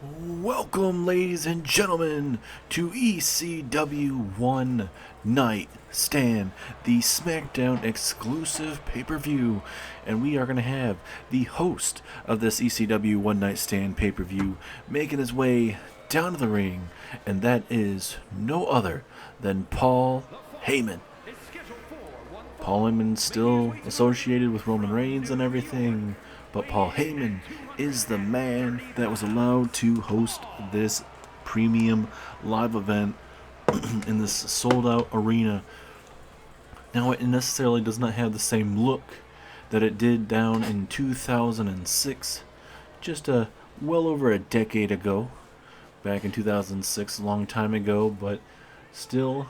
Welcome, ladies and gentlemen, to ECW One Night Stand, the Smackdown exclusive pay-per-view. And we are going to have the host of this ECW One Night Stand pay-per-view making his way down to the ring, and that is no other than Paul Heyman. Paul Heyman still associated with Roman Reigns and everything, but Paul Heyman is the man that was allowed to host this premium live event in this sold-out arena. Now, it necessarily does not have the same look that it did down in 2006, just well over a decade ago. Back in 2006, a long time ago, but still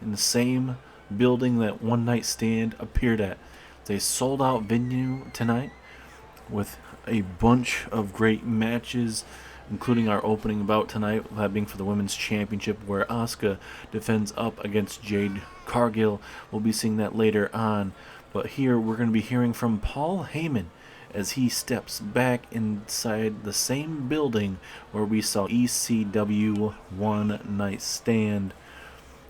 in the same building that One Night Stand appeared at. It's a sold-out venue tonight with a bunch of great matches, including our opening bout tonight, that being for the Women's Championship, where Asuka defends up against Jade Cargill. We'll be seeing that later on. But here we're going to be hearing from Paul Heyman as he steps back inside the same building where we saw ECW One Night Stand,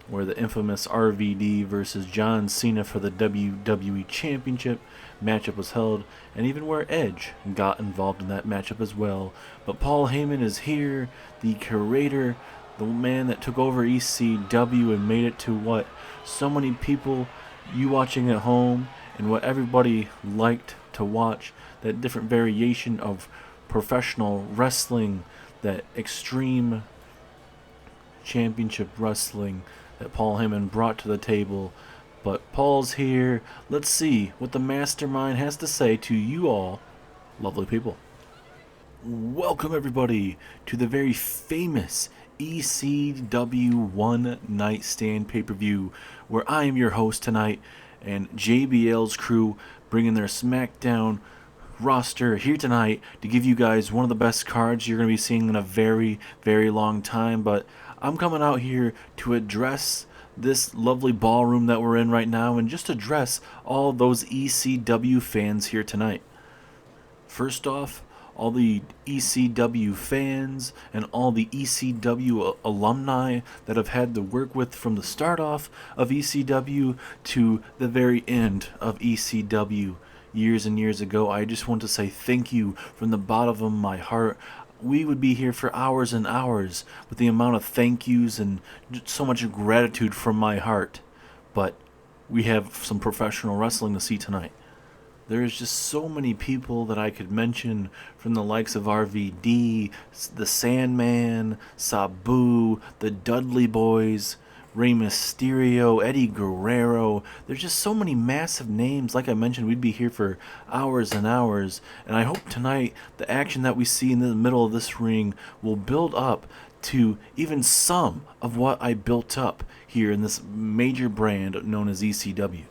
where the infamous RVD versus John Cena for the WWE Championship matchup was held, and even where Edge got involved in that matchup as well. But Paul Heyman is here, the curator, the man that took over ECW and made it to what so many people, you watching at home, and what everybody liked to watch, that different variation of professional wrestling, that extreme championship wrestling that Paul Heyman brought to the table. But Paul's here. Let's see what the mastermind has to say to you all, lovely people. Welcome, everybody, to the very famous ECW One Night Stand pay-per-view, where I am your host tonight, and JBL's crew bringing their Smackdown roster here tonight to give you guys one of the best cards you're going to be seeing in a very, very long time. But I'm coming out here to address this lovely ballroom that we're in right now, and just address all those ECW fans here tonight. First off, all the ECW fans and all the ECW alumni that I've had to work with from the start off of ECW to the very end of ECW years and years ago. I just want to say thank you from the bottom of my heart. We would be here for hours and hours with the amount of thank yous and so much gratitude from my heart. But we have some professional wrestling to see tonight. There is just so many people that I could mention, from the likes of RVD, the Sandman, Sabu, the Dudley Boys, Rey Mysterio, Eddie Guerrero. There's just so many massive names. Like I mentioned, we'd be here for hours and hours. And I hope tonight the action that we see in the middle of this ring will build up to even some of what I built up here in this major brand known as ECW.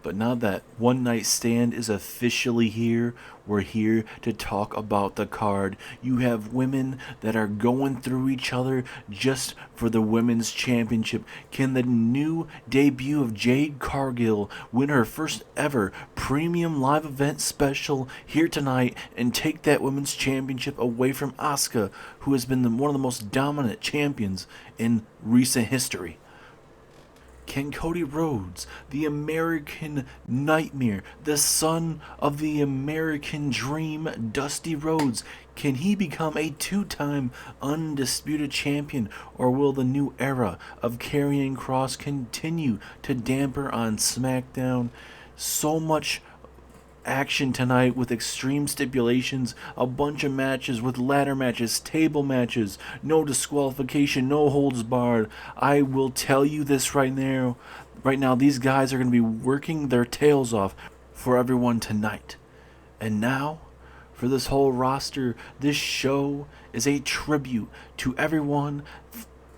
But now that One Night Stand is officially here, we're here to talk about the card. You have women that are going through each other just for the Women's Championship. Can the new debut of Jade Cargill win her first ever premium live event special here tonight and take that Women's Championship away from Asuka, who has been one of the most dominant champions in recent history? Can Cody Rhodes, the American Nightmare, the son of the American Dream, Dusty Rhodes, can he become a two-time undisputed champion, or will the new era of Karrion Kross continue to damper on SmackDown? So much action tonight with extreme stipulations, a bunch of matches with ladder matches, table matches, no disqualification, no holds barred. I will tell you this right now, these guys are going to be working their tails off for everyone tonight. And now, for this whole roster, this show is a tribute to everyone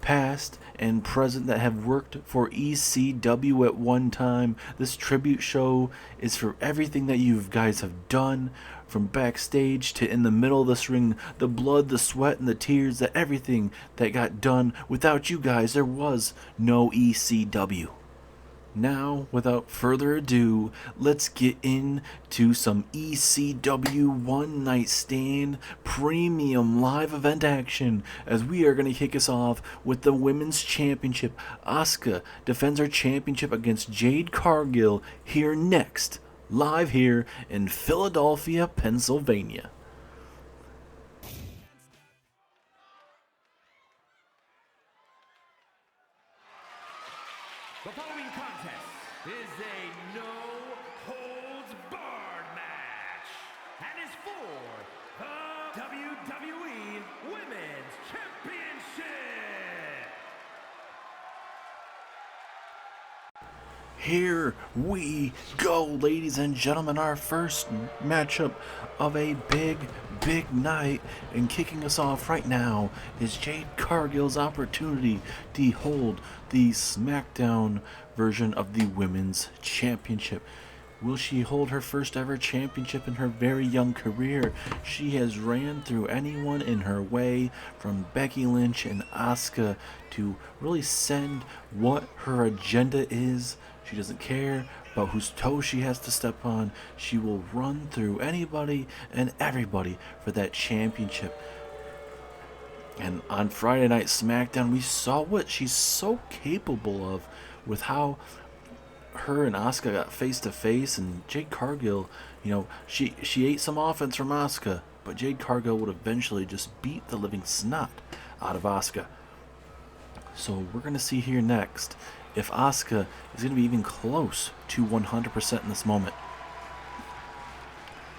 past and present that have worked for ECW at one time. This tribute show is for everything that you guys have done, from backstage to in the middle of this ring, the blood, the sweat, and the tears, that everything that got done. Without you guys, there was no ECW. Now, without further ado, let's get into some ECW One Night Stand Premium Live Event action, as we are going to kick us off with the Women's Championship. Asuka defends her championship against Jade Cargill here next, live here in Philadelphia, Pennsylvania. The following contest is a no-holds-barred match and is for the WWE Women's Championship. Here we go, ladies and gentlemen, our first matchup of a big night, and kicking us off right now is Jade Cargill's opportunity to hold the Smackdown version of the Women's Championship. Will she hold her first ever championship in her very young career? She has ran through anyone in her way, from Becky Lynch and Asuka, to really send what her agenda is. She doesn't care about whose toes she has to step on. She will run through anybody and everybody for that championship. And on Friday Night Smackdown, we saw what she's so capable of, with how her and Asuka got face to face, and Jade Cargill, she ate some offense from Asuka, but Jade Cargill would eventually just beat the living snot out of Asuka. So we're going to see here next if Asuka is going to be even close to 100% in this moment.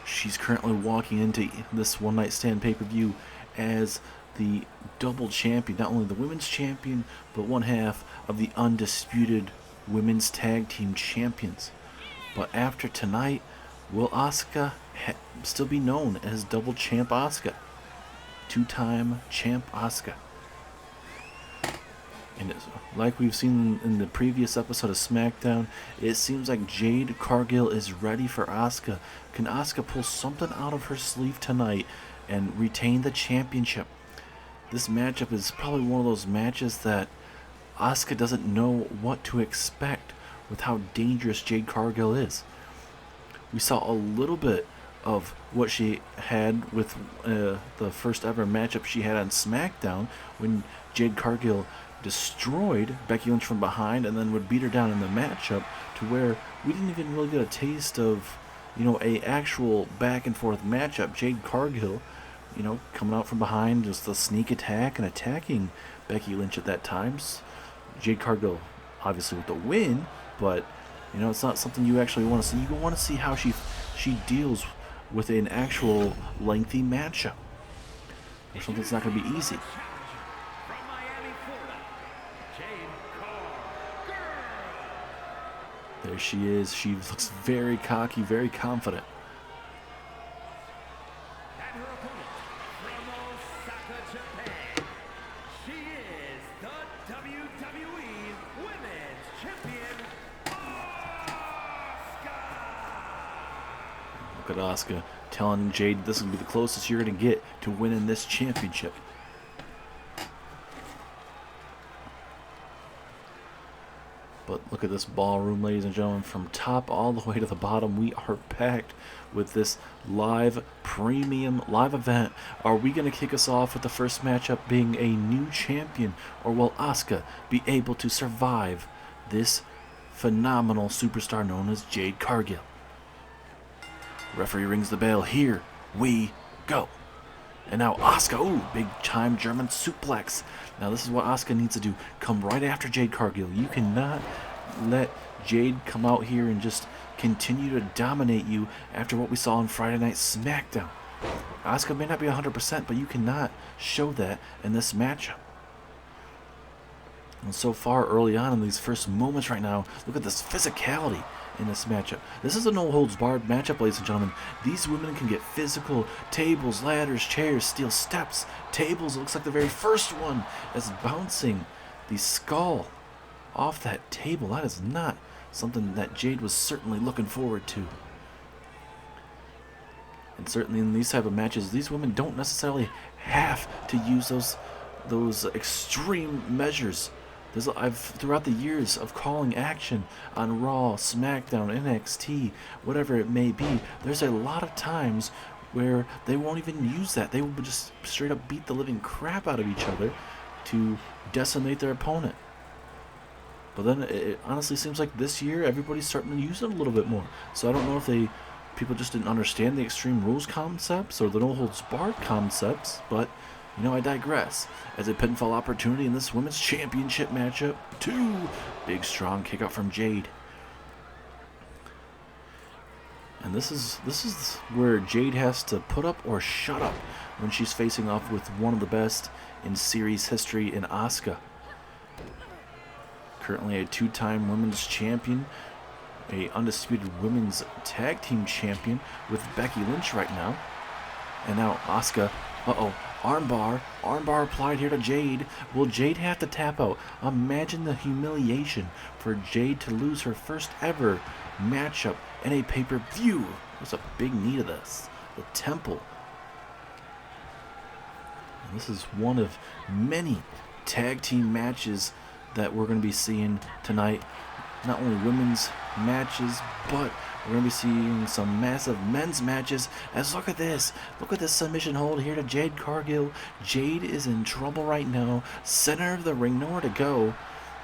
She's currently walking into this One Night Stand pay-per-view as the double champion, not only the women's champion, but one half of the undisputed women's tag team champions. But after tonight, will Asuka still be known as double champ Asuka? Two-time champ Asuka. And like we've seen in the previous episode of Smackdown, it seems like Jade Cargill is ready for Asuka. Can Asuka pull something out of her sleeve tonight and retain the championship? This matchup is probably one of those matches that Asuka doesn't know what to expect with how dangerous Jade Cargill is. We saw a little bit of what she had with the first ever matchup she had on Smackdown, when Jade Cargill destroyed Becky Lynch from behind and then would beat her down in the matchup, to where we didn't even really get a taste of, a actual back and forth matchup. Jade Cargill, coming out from behind, just a sneak attack and attacking Becky Lynch at that times. Jade Cargill, obviously with the win, but it's not something you actually want to see. You want to see how she deals with an actual lengthy matchup, or something that's not going to be easy. There she is. She looks very cocky, very confident. And her opponent from Osaka, Japan. She is the WWE Women's Champion, Asuka. Look at Asuka telling Jade this will be the closest you're going to get to winning this championship. But look at this ballroom, ladies and gentlemen. From top all the way to the bottom, we are packed with this premium live event. Are we going to kick us off with the first matchup being a new champion, or will Asuka be able to survive this phenomenal superstar known as Jade Cargill? Referee rings the bell. Here we go. And now Asuka, big time German suplex. Now this is what Asuka needs to do. Come right after Jade Cargill. You cannot let Jade come out here and just continue to dominate you after what we saw on Friday Night Smackdown. Asuka may not be 100%, but you cannot show that in this matchup. And so far early on in these first moments right now, look at this physicality in this matchup. This is a no-holds-barred matchup, ladies and gentlemen. These women can get physical. Tables, ladders, chairs, steel steps, tables. It looks like the very first one is bouncing the skull off that table. That is not something that Jade was certainly looking forward to. And certainly in these type of matches, these women don't necessarily have to use those extreme measures I've throughout the years of calling action on Raw, SmackDown, NXT, whatever it may be, there's a lot of times where they won't even use that. They will just straight up beat the living crap out of each other to decimate their opponent. But then it honestly seems like this year everybody's starting to use it a little bit more. So I don't know if people just didn't understand the Extreme Rules concepts or the No Holds Barred concepts, but I digress. As a pinfall opportunity in this women's championship matchup, 2 big strong kick out from Jade. And this is where Jade has to put up or shut up when she's facing off with one of the best in series history in Asuka. Currently a 2-time women's champion, a undisputed women's tag team champion with Becky Lynch right now. And now Asuka, armbar applied here to Jade. Will Jade have to tap out? Imagine the humiliation for Jade to lose her first ever matchup in a pay-per-view. There's a big need of this. The Temple. And this is one of many tag team matches that we're going to be seeing tonight. Not only women's matches, but we're going to be seeing some massive men's matches. As look at this submission hold here to Jade Cargill. Jade is in trouble right now. Center of the ring, nowhere to go.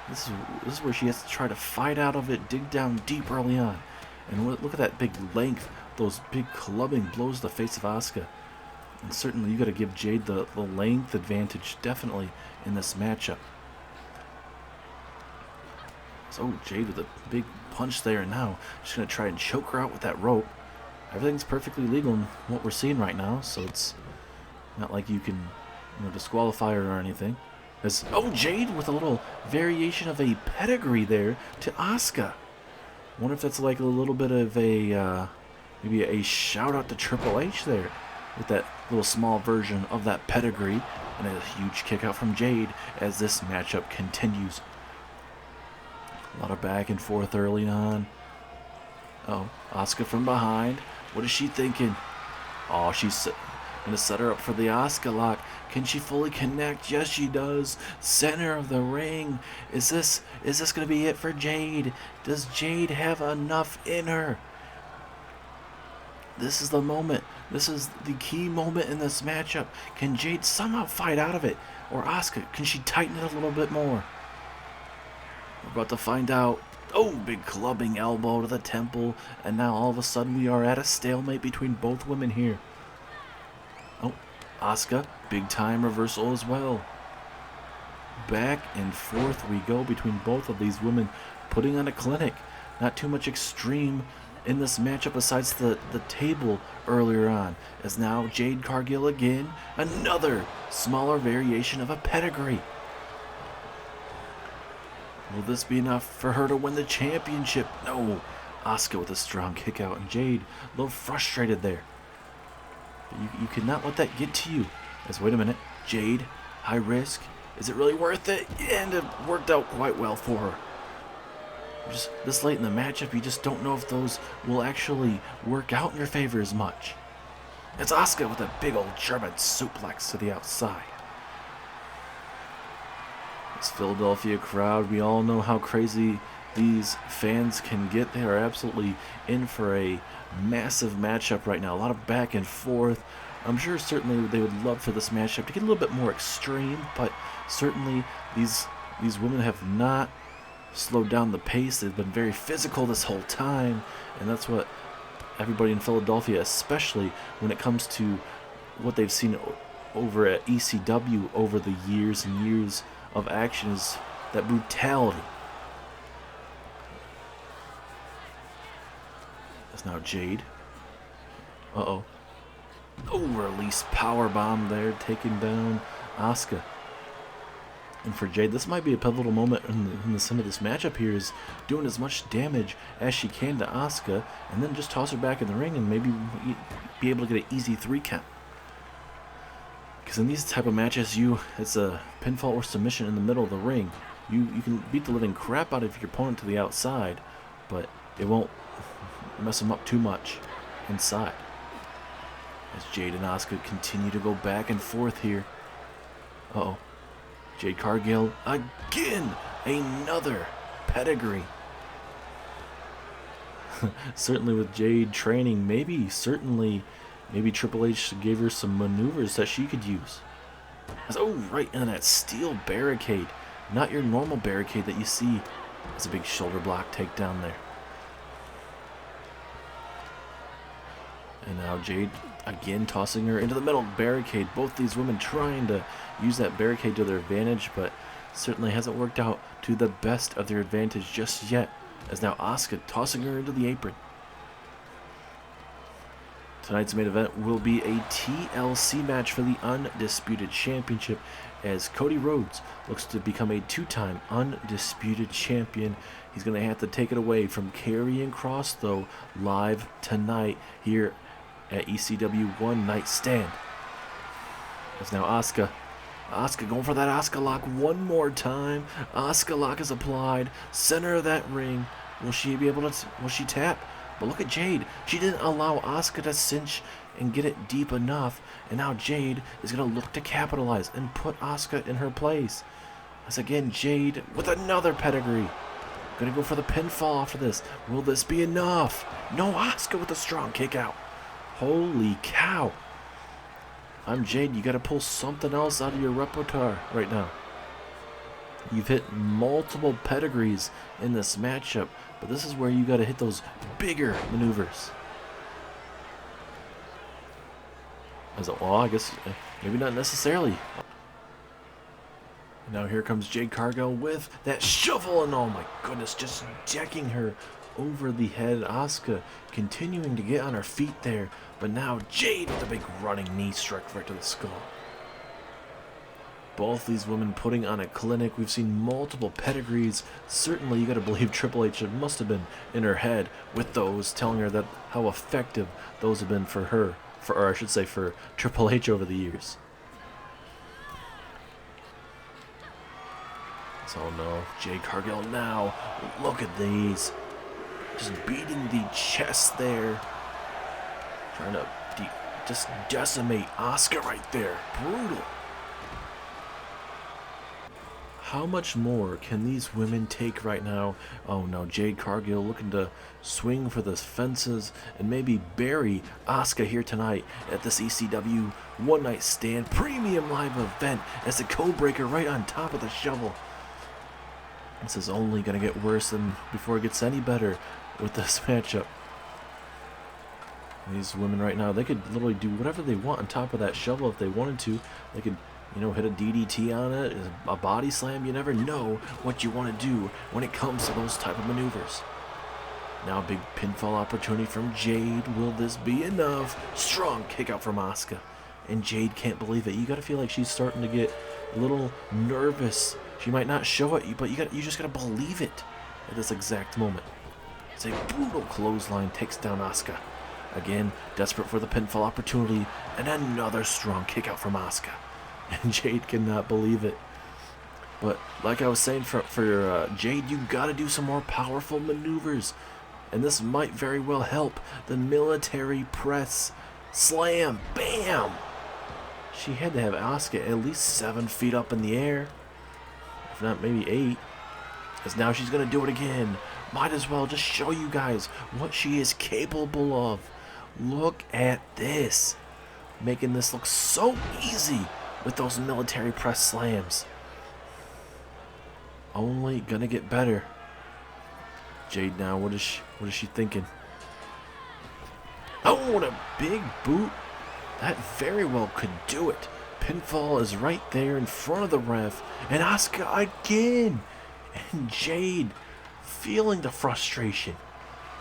This is where she has to try to fight out of it, dig down deep early on. And look at that big length, those big clubbing blows to the face of Asuka. And certainly you got to give Jade the length advantage, definitely, in this matchup. So Jade with a big punch there, and now she's going to try and choke her out with that rope. Everything's perfectly legal in what we're seeing right now, so it's not like you can disqualify her or anything. Jade with a little variation of a pedigree there to Asuka. Wonder if that's like a little bit of a maybe a shout out to Triple H there with that little small version of that pedigree, and a huge kick out from Jade as this matchup continues. A lot of back and forth early on. Asuka from behind. What is she thinking? She's going to set her up for the Asuka lock. Can she fully connect? Yes, she does. Center of the ring. Is this going to be it for Jade? Does Jade have enough in her? This is the moment. This is the key moment in this matchup. Can Jade somehow fight out of it? Or Asuka, can she tighten it a little bit more? We're about to find out. Big clubbing elbow to the temple. And now all of a sudden we are at a stalemate between both women here. Asuka, big time reversal as well. Back and forth we go between both of these women, putting on a clinic. Not too much extreme in this matchup besides the table earlier on. As now Jade Cargill again, another smaller variation of a pedigree. Will this be enough for her to win the championship? No. Asuka with a strong kick out, and Jade a little frustrated there. But you cannot let that get to you. Wait a minute. Jade, high risk. Is it really worth it? And it worked out quite well for her. Just this late in the matchup, you just don't know if those will actually work out in your favor as much. It's Asuka with a big old German suplex to the outside. This Philadelphia crowd, we all know how crazy these fans can get. They are absolutely in for a massive matchup right now. A lot of back and forth. I'm sure certainly they would love for this matchup to get a little bit more extreme, but certainly these women have not slowed down the pace. They've been very physical this whole time, and that's what everybody in Philadelphia, especially when it comes to what they've seen over at ECW over the years and years of action, is that brutality. That's now Jade. Release powerbomb there, taking down Asuka. And for Jade, this might be a pivotal moment in the center of this matchup here, is doing as much damage as she can to Asuka, and then just toss her back in the ring and maybe be able to get an easy 3 count. Because in these type of matches, it's a pinfall or submission in the middle of the ring. You can beat the living crap out of your opponent to the outside, but it won't mess them up too much inside. As Jade and Asuka continue to go back and forth here. Jade Cargill again Another pedigree. Certainly with Jade training, maybe Triple H gave her some maneuvers that she could use. Oh, right into that steel barricade. Not your normal barricade that you see. It's a big shoulder block takedown there. And now Jade again tossing her into the middle barricade. Both these women trying to use that barricade to their advantage, but certainly hasn't worked out to the best of their advantage just yet. As now Asuka tossing her into the apron. Tonight's main event will be a TLC match for the Undisputed Championship as Cody Rhodes looks to become a two-time Undisputed Champion. He's going to have to take it away from Karrion Kross, though, live tonight here at ECW One Night Stand. As now Asuka going for that Asuka lock one more time. Asuka lock is applied. Center of that ring. Will she be able to, will she tap? But look at Jade. She didn't allow Asuka to cinch and get it deep enough. And now Jade is going to look to capitalize and put Asuka in her place. As again, Jade with another pedigree. Going to go for the pinfall after this. Will this be enough? No, Asuka with a strong kick out. Holy cow. I'm Jade. You got to pull something else out of your repertoire right now. You've hit multiple pedigrees in this matchup, but this is where you got to hit those bigger maneuvers. Well, I guess maybe not necessarily. Now here comes Jade Cargill with that shovel, and oh my goodness, just decking her over the head. Asuka continuing to get on her feet there, but now Jade with a big running knee strike right to the skull. Both these women putting on a clinic. We've seen multiple pedigrees. Certainly you got to believe Triple H must have been in her head with those, telling her that how effective those have been for her, or I should say for Triple H over the years. So no, Jade Cargill now, look at these. Just beating the chest there. Trying to just decimate Asuka right there. Brutal. How much more can these women take right now? Oh no, Jade Cargill looking to swing for the fences and maybe bury Asuka here tonight at this ECW One Night Stand Premium Live event as the code breaker right on top of the shovel. This is only going to get worse than before it gets any better with this matchup. These women right now, they could literally do whatever they want on top of that shovel if they wanted to. They could, hit a DDT on it, a body slam. You never know what you want to do when it comes to those type of maneuvers. Now a big pinfall opportunity from Jade. Will this be enough? Strong kick out from Asuka. And Jade can't believe it. You got to feel like she's starting to get a little nervous. She might not show it, but you just got to believe it at this exact moment. It's a brutal clothesline, takes down Asuka. Again, desperate for the pinfall opportunity, and another strong kick out from Asuka. And Jade cannot believe it. But like I was saying, for Jade, you got to do some more powerful maneuvers. And this might very well help. The military press. Slam. Bam. She had to have Asuka at least 7 feet up in the air. If not, maybe 8. Because now she's going to do it again. Might as well just show you guys what she is capable of. Look at this. Making this look so easy with those military press slams. Only gonna get better. Jade now, what is she thinking? Oh, what a big boot. That very well could do it. Pinfall is right there in front of the ref. And Asuka again. And Jade feeling the frustration.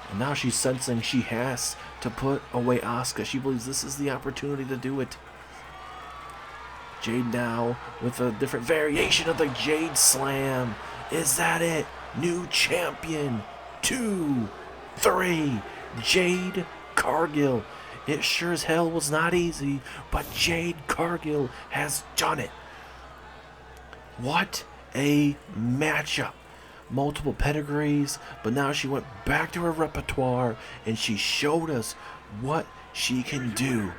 And now she's sensing she has to put away Asuka. She believes this is the opportunity to do it. Jade now with a different variation of the Jade Slam. Is that it? New champion. 2, 3. Jade Cargill. It sure as hell was not easy, but Jade Cargill has done it. What a matchup. Multiple pedigrees, but now she went back to her repertoire and she showed us what she can do.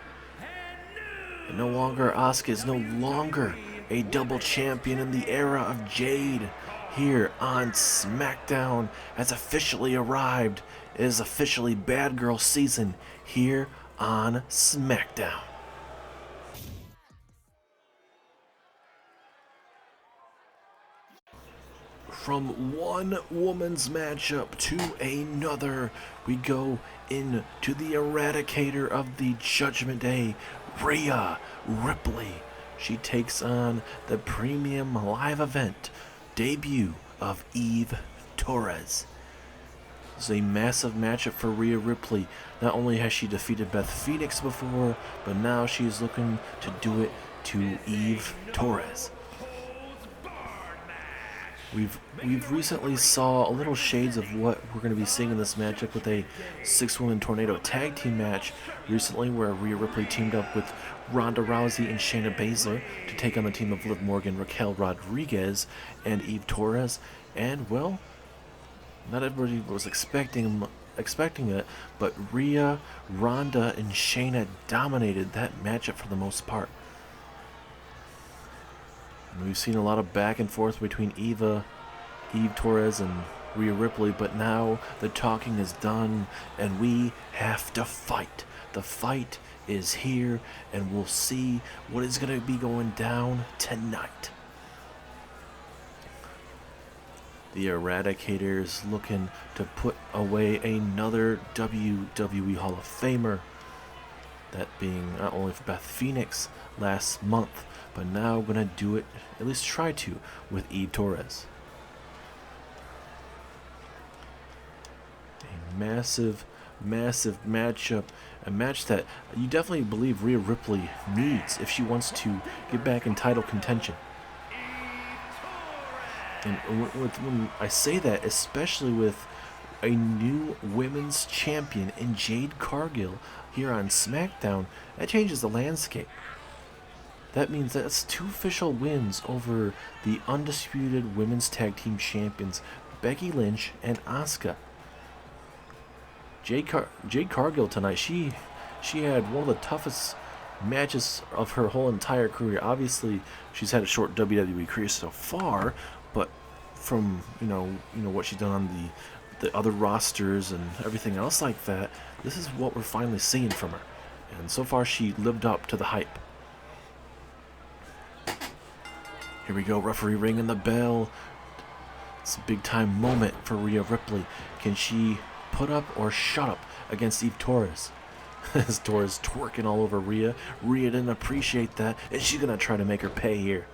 And Asuka is no longer a double champion in the era of Jade. here on Smackdown has officially arrived. It is officially Bad Girl season here on Smackdown. From one woman's matchup to another, we go into the eradicator of the Judgment Day, Rhea Ripley. She takes on the premium live event debut of Eve Torres. This is a massive matchup for Rhea Ripley. Not only has she defeated Beth Phoenix before, but now she's looking to do it to Eve Torres. We've recently saw a little shades of what we're going to be seeing in this matchup with a 6-woman tornado tag team match recently, where Rhea Ripley teamed up with Ronda Rousey and Shayna Baszler to take on the team of Liv Morgan, Raquel Rodriguez, and Eve Torres. And well, not everybody was expecting it, but Rhea, Ronda, and Shayna dominated that matchup for the most part. And we've seen a lot of back and forth between Eve Torres and Rhea Ripley, but now the talking is done and we have to fight. The fight is here, and we'll see what is going to be going down tonight. The Eradicator's looking to put away another WWE Hall of Famer. That being not only for Beth Phoenix last month, but now going to do it, at least try to, with Eve Torres. A massive matchup. A match that you definitely believe Rhea Ripley needs if she wants to get back in title contention. And when I say that, especially with a new women's champion in Jade Cargill here on SmackDown, that changes the landscape. That means that's 2 official wins over the undisputed women's tag team champions Becky Lynch and Asuka. Jade Cargill tonight, she had one of the toughest matches of her whole entire career. Obviously, she's had a short WWE career so far, but from you know what she's done on the other rosters and everything else like that, this is what we're finally seeing from her. And so far, she lived up to the hype. Here we go, referee ringing the bell. It's a big time moment for Rhea Ripley. Can she put up or shut up against Eve Torres? As Torres twerking all over Rhea. Rhea didn't appreciate that, and she's going to try to make her pay here.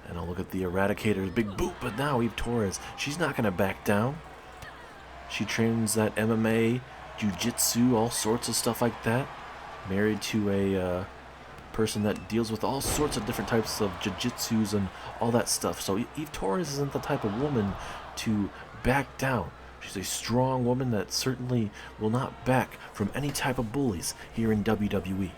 And I'll look at the Eradicator's big boot, but now Eve Torres, she's not going to back down. She trains that MMA, jiu-jitsu, all sorts of stuff like that. Married to a person that deals with all sorts of different types of jiu-jitsus and all that stuff. So Eve Torres isn't the type of woman to back down. She's a strong woman that certainly will not back from any type of bullies here in WWE.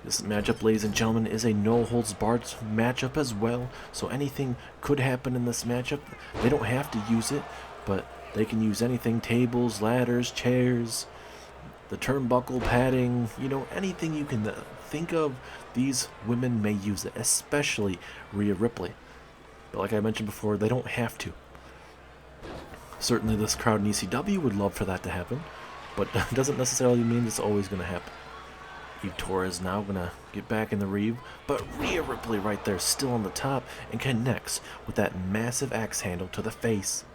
This matchup, ladies and gentlemen, is a no-holds-barred matchup as well, so anything could happen in this matchup. They don't have to use it, but they can use anything: tables, ladders, chairs, the turnbuckle, padding, anything you can think of. These women may use it, especially Rhea Ripley. But like I mentioned before, they don't have to. Certainly this crowd in ECW would love for that to happen, but it doesn't necessarily mean it's always going to happen. Eve Torres now going to get back in the reeve, but Rhea Ripley right there still on the top and connects with that massive axe handle to the face.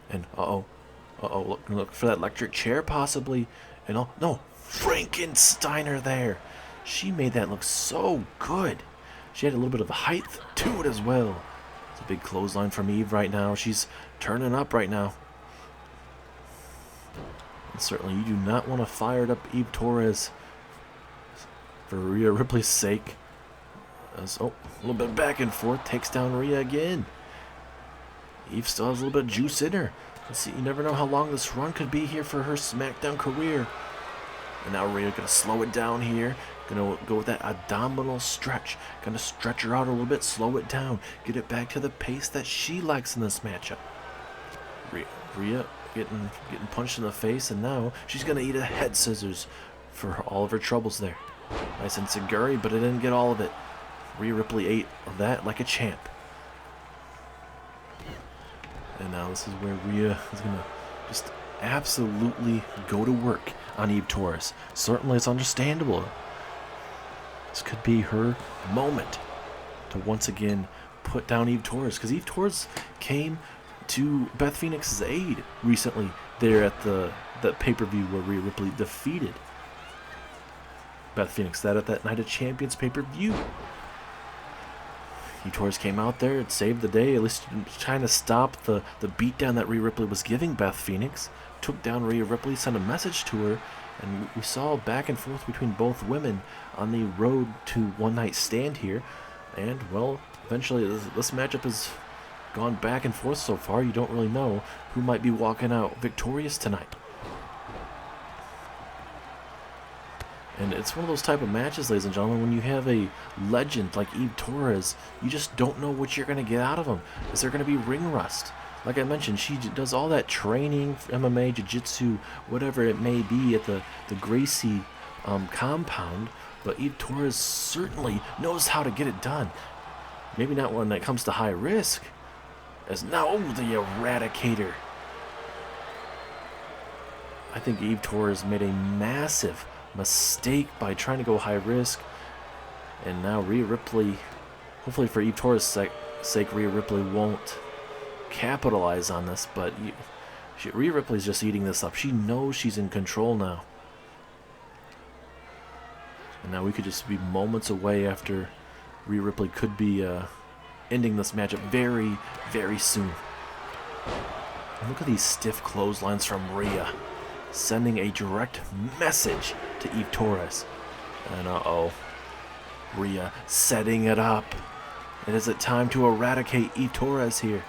And look for that electric chair possibly. And no, Frankensteiner there. She made that look so good. She had a little bit of height to it as well. It's a big clothesline from Eve right now. She's turning up right now. And certainly you do not want to fire up Eve Torres for Rhea Ripley's sake. A little bit back and forth, takes down Rhea again. Eve still has a little bit of juice in her. Let's see, you never know how long this run could be here for her SmackDown career. And now Rhea gonna slow it down here. Gonna go with that abdominal stretch. Gonna stretch her out a little bit, slow it down, get it back to the pace that she likes in this matchup. Rhea getting punched in the face, and now she's gonna eat a head scissors for all of her troubles there. Nice and Seguri, but it didn't get all of it. Rhea Ripley ate that like a champ. And now this is where Rhea is going to just absolutely go to work on Eve Torres. Certainly it's understandable. This could be her moment to once again put down Eve Torres, because Eve Torres came to Beth Phoenix's aid recently there at the pay-per-view where Rhea Ripley defeated Beth Phoenix, that at that Night of Champions pay-per-view. Eve Torres came out there and saved the day, at least trying to stop the beatdown that Rhea Ripley was giving Beth Phoenix. Took down Rhea Ripley, sent a message to her, and we saw back and forth between both women on the road to One Night Stand here. And, well, eventually this matchup has gone back and forth so far. You don't really know who might be walking out victorious tonight. And it's one of those type of matches, ladies and gentlemen, when you have a legend like Eve Torres, you just don't know what you're going to get out of them. Is there going to be ring rust? Like I mentioned, she does all that training, MMA, jiu-jitsu, whatever it may be at the Gracie compound, but Eve Torres certainly knows how to get it done. Maybe not when it comes to high risk. As now the Eradicator. I think Eve Torres made a massive mistake by trying to go high risk, and now Rhea Ripley, hopefully for Eve Torres' sake, Rhea Ripley won't capitalize on this, but Rhea Ripley's just eating this up. She knows she's in control now. And now we could just be moments away after Rhea Ripley could be ending this matchup very, very soon. And look at these stiff clotheslines from Rhea, sending a direct message to Eve Torres. And uh-oh, Rhea setting it up. And is it time to eradicate Eve Torres here?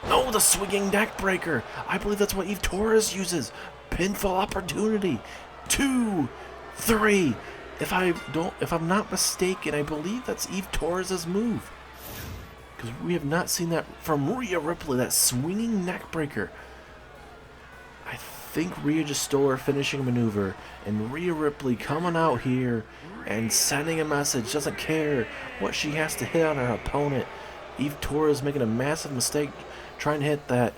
Oh, the swinging neck breaker. I believe that's what Eve Torres uses. Pinfall opportunity. 2, 3. If I'm not mistaken, I believe that's Eve Torres' move. Because we have not seen that from Rhea Ripley, that swinging neck breaker. I think Rhea just stole her finishing maneuver, and Rhea Ripley coming out here and sending a message, doesn't care what she has to hit on her opponent. Eve Torres making a massive mistake trying to hit that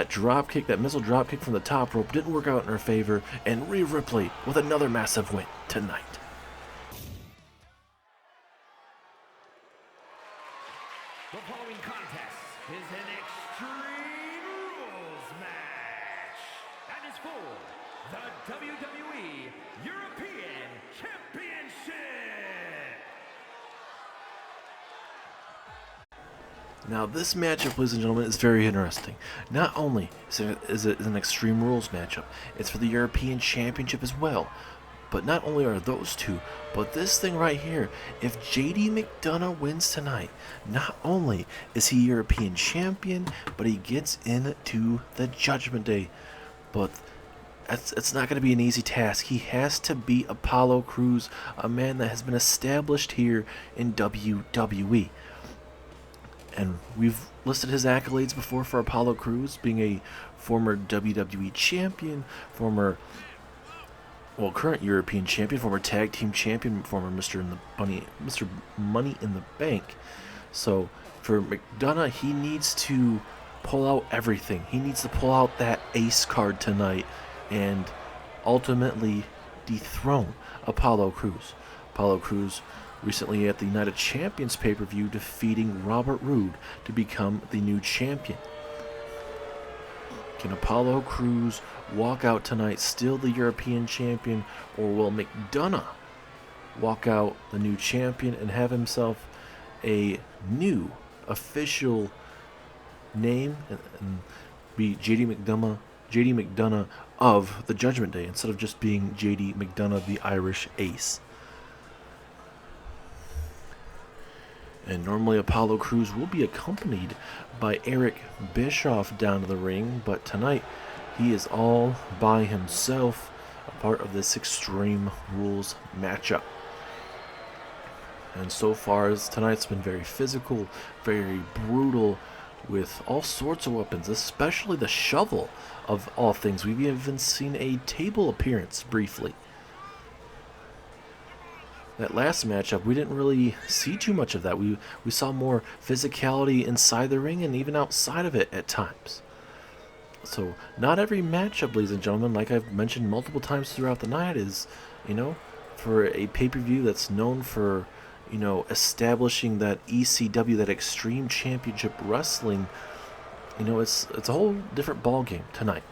drop kick, that missile drop kick from the top rope, didn't work out in her favor, and Rhea Ripley with another massive win tonight. The following contest is an Extreme Rules match and is for the WWE European Championship. Now this matchup, ladies and gentlemen, is very interesting. Not only is it an Extreme Rules matchup, it's for the European Championship as well. But not only are those two, but this thing right here, if JD McDonough wins tonight, not only is he European Champion, but he gets into the Judgment Day. But it's not going to be an easy task. He has to beat Apollo Crews, a man that has been established here in WWE. And we've listed his accolades before for Apollo Crews, being a former WWE Champion, current European Champion, former Tag Team Champion, former Mr. Money in the Bank. So for McDonough, he needs to pull out everything. He needs to pull out that ace card tonight and ultimately dethrone Apollo Crews. Apollo Crews recently at the Night of Champions pay-per-view defeating Robert Roode to become the new champion. Can Apollo Crews walk out tonight still the European champion, or will McDonough walk out the new champion and have himself a new official name and be JD McDonough of the Judgment Day instead of just being JD McDonough, the Irish Ace? And normally Apollo Crews will be accompanied by Eric Bischoff down to the ring, but tonight he is all by himself, a part of this Extreme Rules matchup. And so far as tonight's been very physical, very brutal, with all sorts of weapons, especially the shovel of all things. We've even seen a table appearance briefly. that last matchup, we didn't really see too much of that. We saw more physicality inside the ring and even outside of it at times. So not every matchup, ladies and gentlemen, like I've mentioned multiple times throughout the night, is, for a pay-per-view that's known for, establishing that ECW, that Extreme Championship Wrestling. It's a whole different ball game tonight.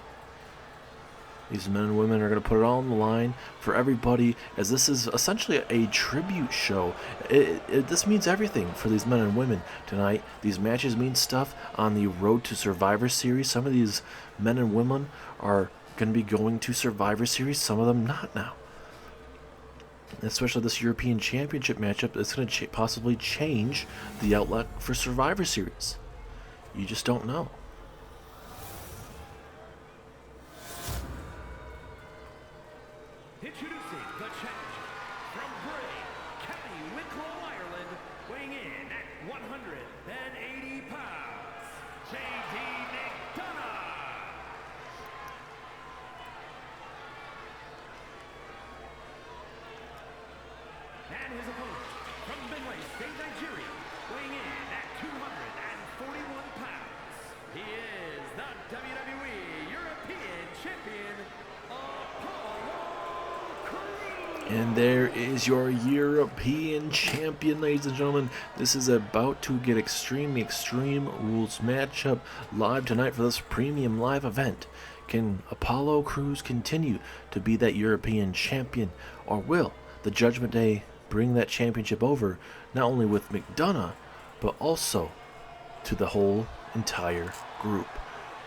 These men and women are going to put it all on the line for everybody, as this is essentially a tribute show. This means everything for these men and women tonight. These matches mean stuff on the road to Survivor Series. Some of these men and women are going to be going to Survivor Series, some of them not now. Especially this European Championship matchup that's going to possibly change the outlook for Survivor Series. You just don't know. Introducing the challenger from Bray, County Wicklow, Ireland, weighing in at 180 pounds, J.D. McDonough. And his opponent from Benue State, Nigeria, weighing in at 241 pounds. He is the WWE European Champion, Apollo Crews. And there is your European champion, ladies and gentlemen. This is about to get extreme rules matchup live tonight for this premium live event. Can Apollo Crews continue to be that European champion, or will the Judgment Day bring that championship over, not only with McDonough, but also to the whole entire group?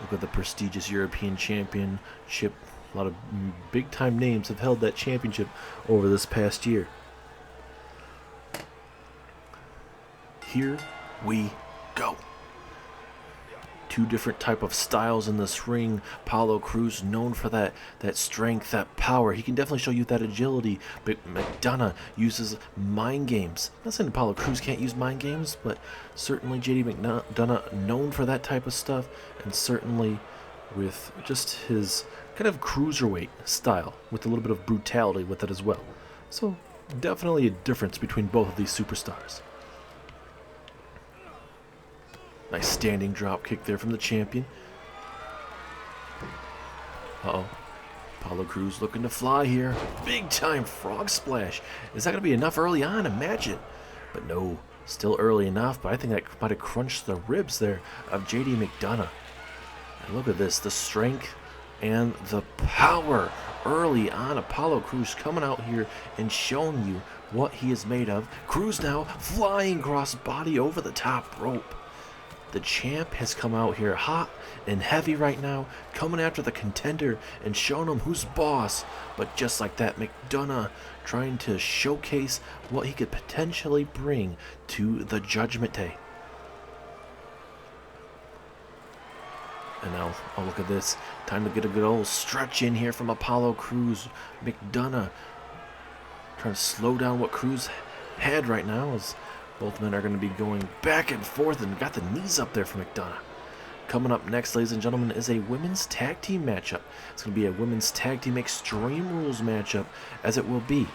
Look at the prestigious European Championship. A lot of big-time names have held that championship over this past year. Here we go. Two different type of styles in this ring. Apollo Crews known for that strength, that power. He can definitely show you that agility. But McDonough uses mind games. I'm not saying Apollo Crews can't use mind games, but certainly JD McDonough known for that type of stuff, and certainly with just his kind of cruiserweight style with a little bit of brutality with it as well. So definitely a difference between both of these superstars. Nice standing drop kick there from the champion. Uh-oh. Apollo Crews looking to fly here. Big time frog splash. Is that going to be enough early on? Imagine. But no, still early enough, but I think that might have crunched the ribs there of JD McDonough. And look at this, the strength and the power early on. Apollo Crews coming out here and showing you what he is made of. Crews now flying cross body over the top rope. The champ has come out here hot and heavy right now, coming after the contender and showing him who's boss. But just like that, McDonough trying to showcase what he could potentially bring to the Judgment Day. And now, oh, look at this. Time to get a good old stretch in here from Apollo Crews. McDonough trying to slow down what Crews had right now, as both men are going to be going back and forth, and got the knees up there for McDonough. Coming up next, ladies and gentlemen, is a women's tag team matchup. It's going to be a women's tag team Extreme Rules matchup, as it will be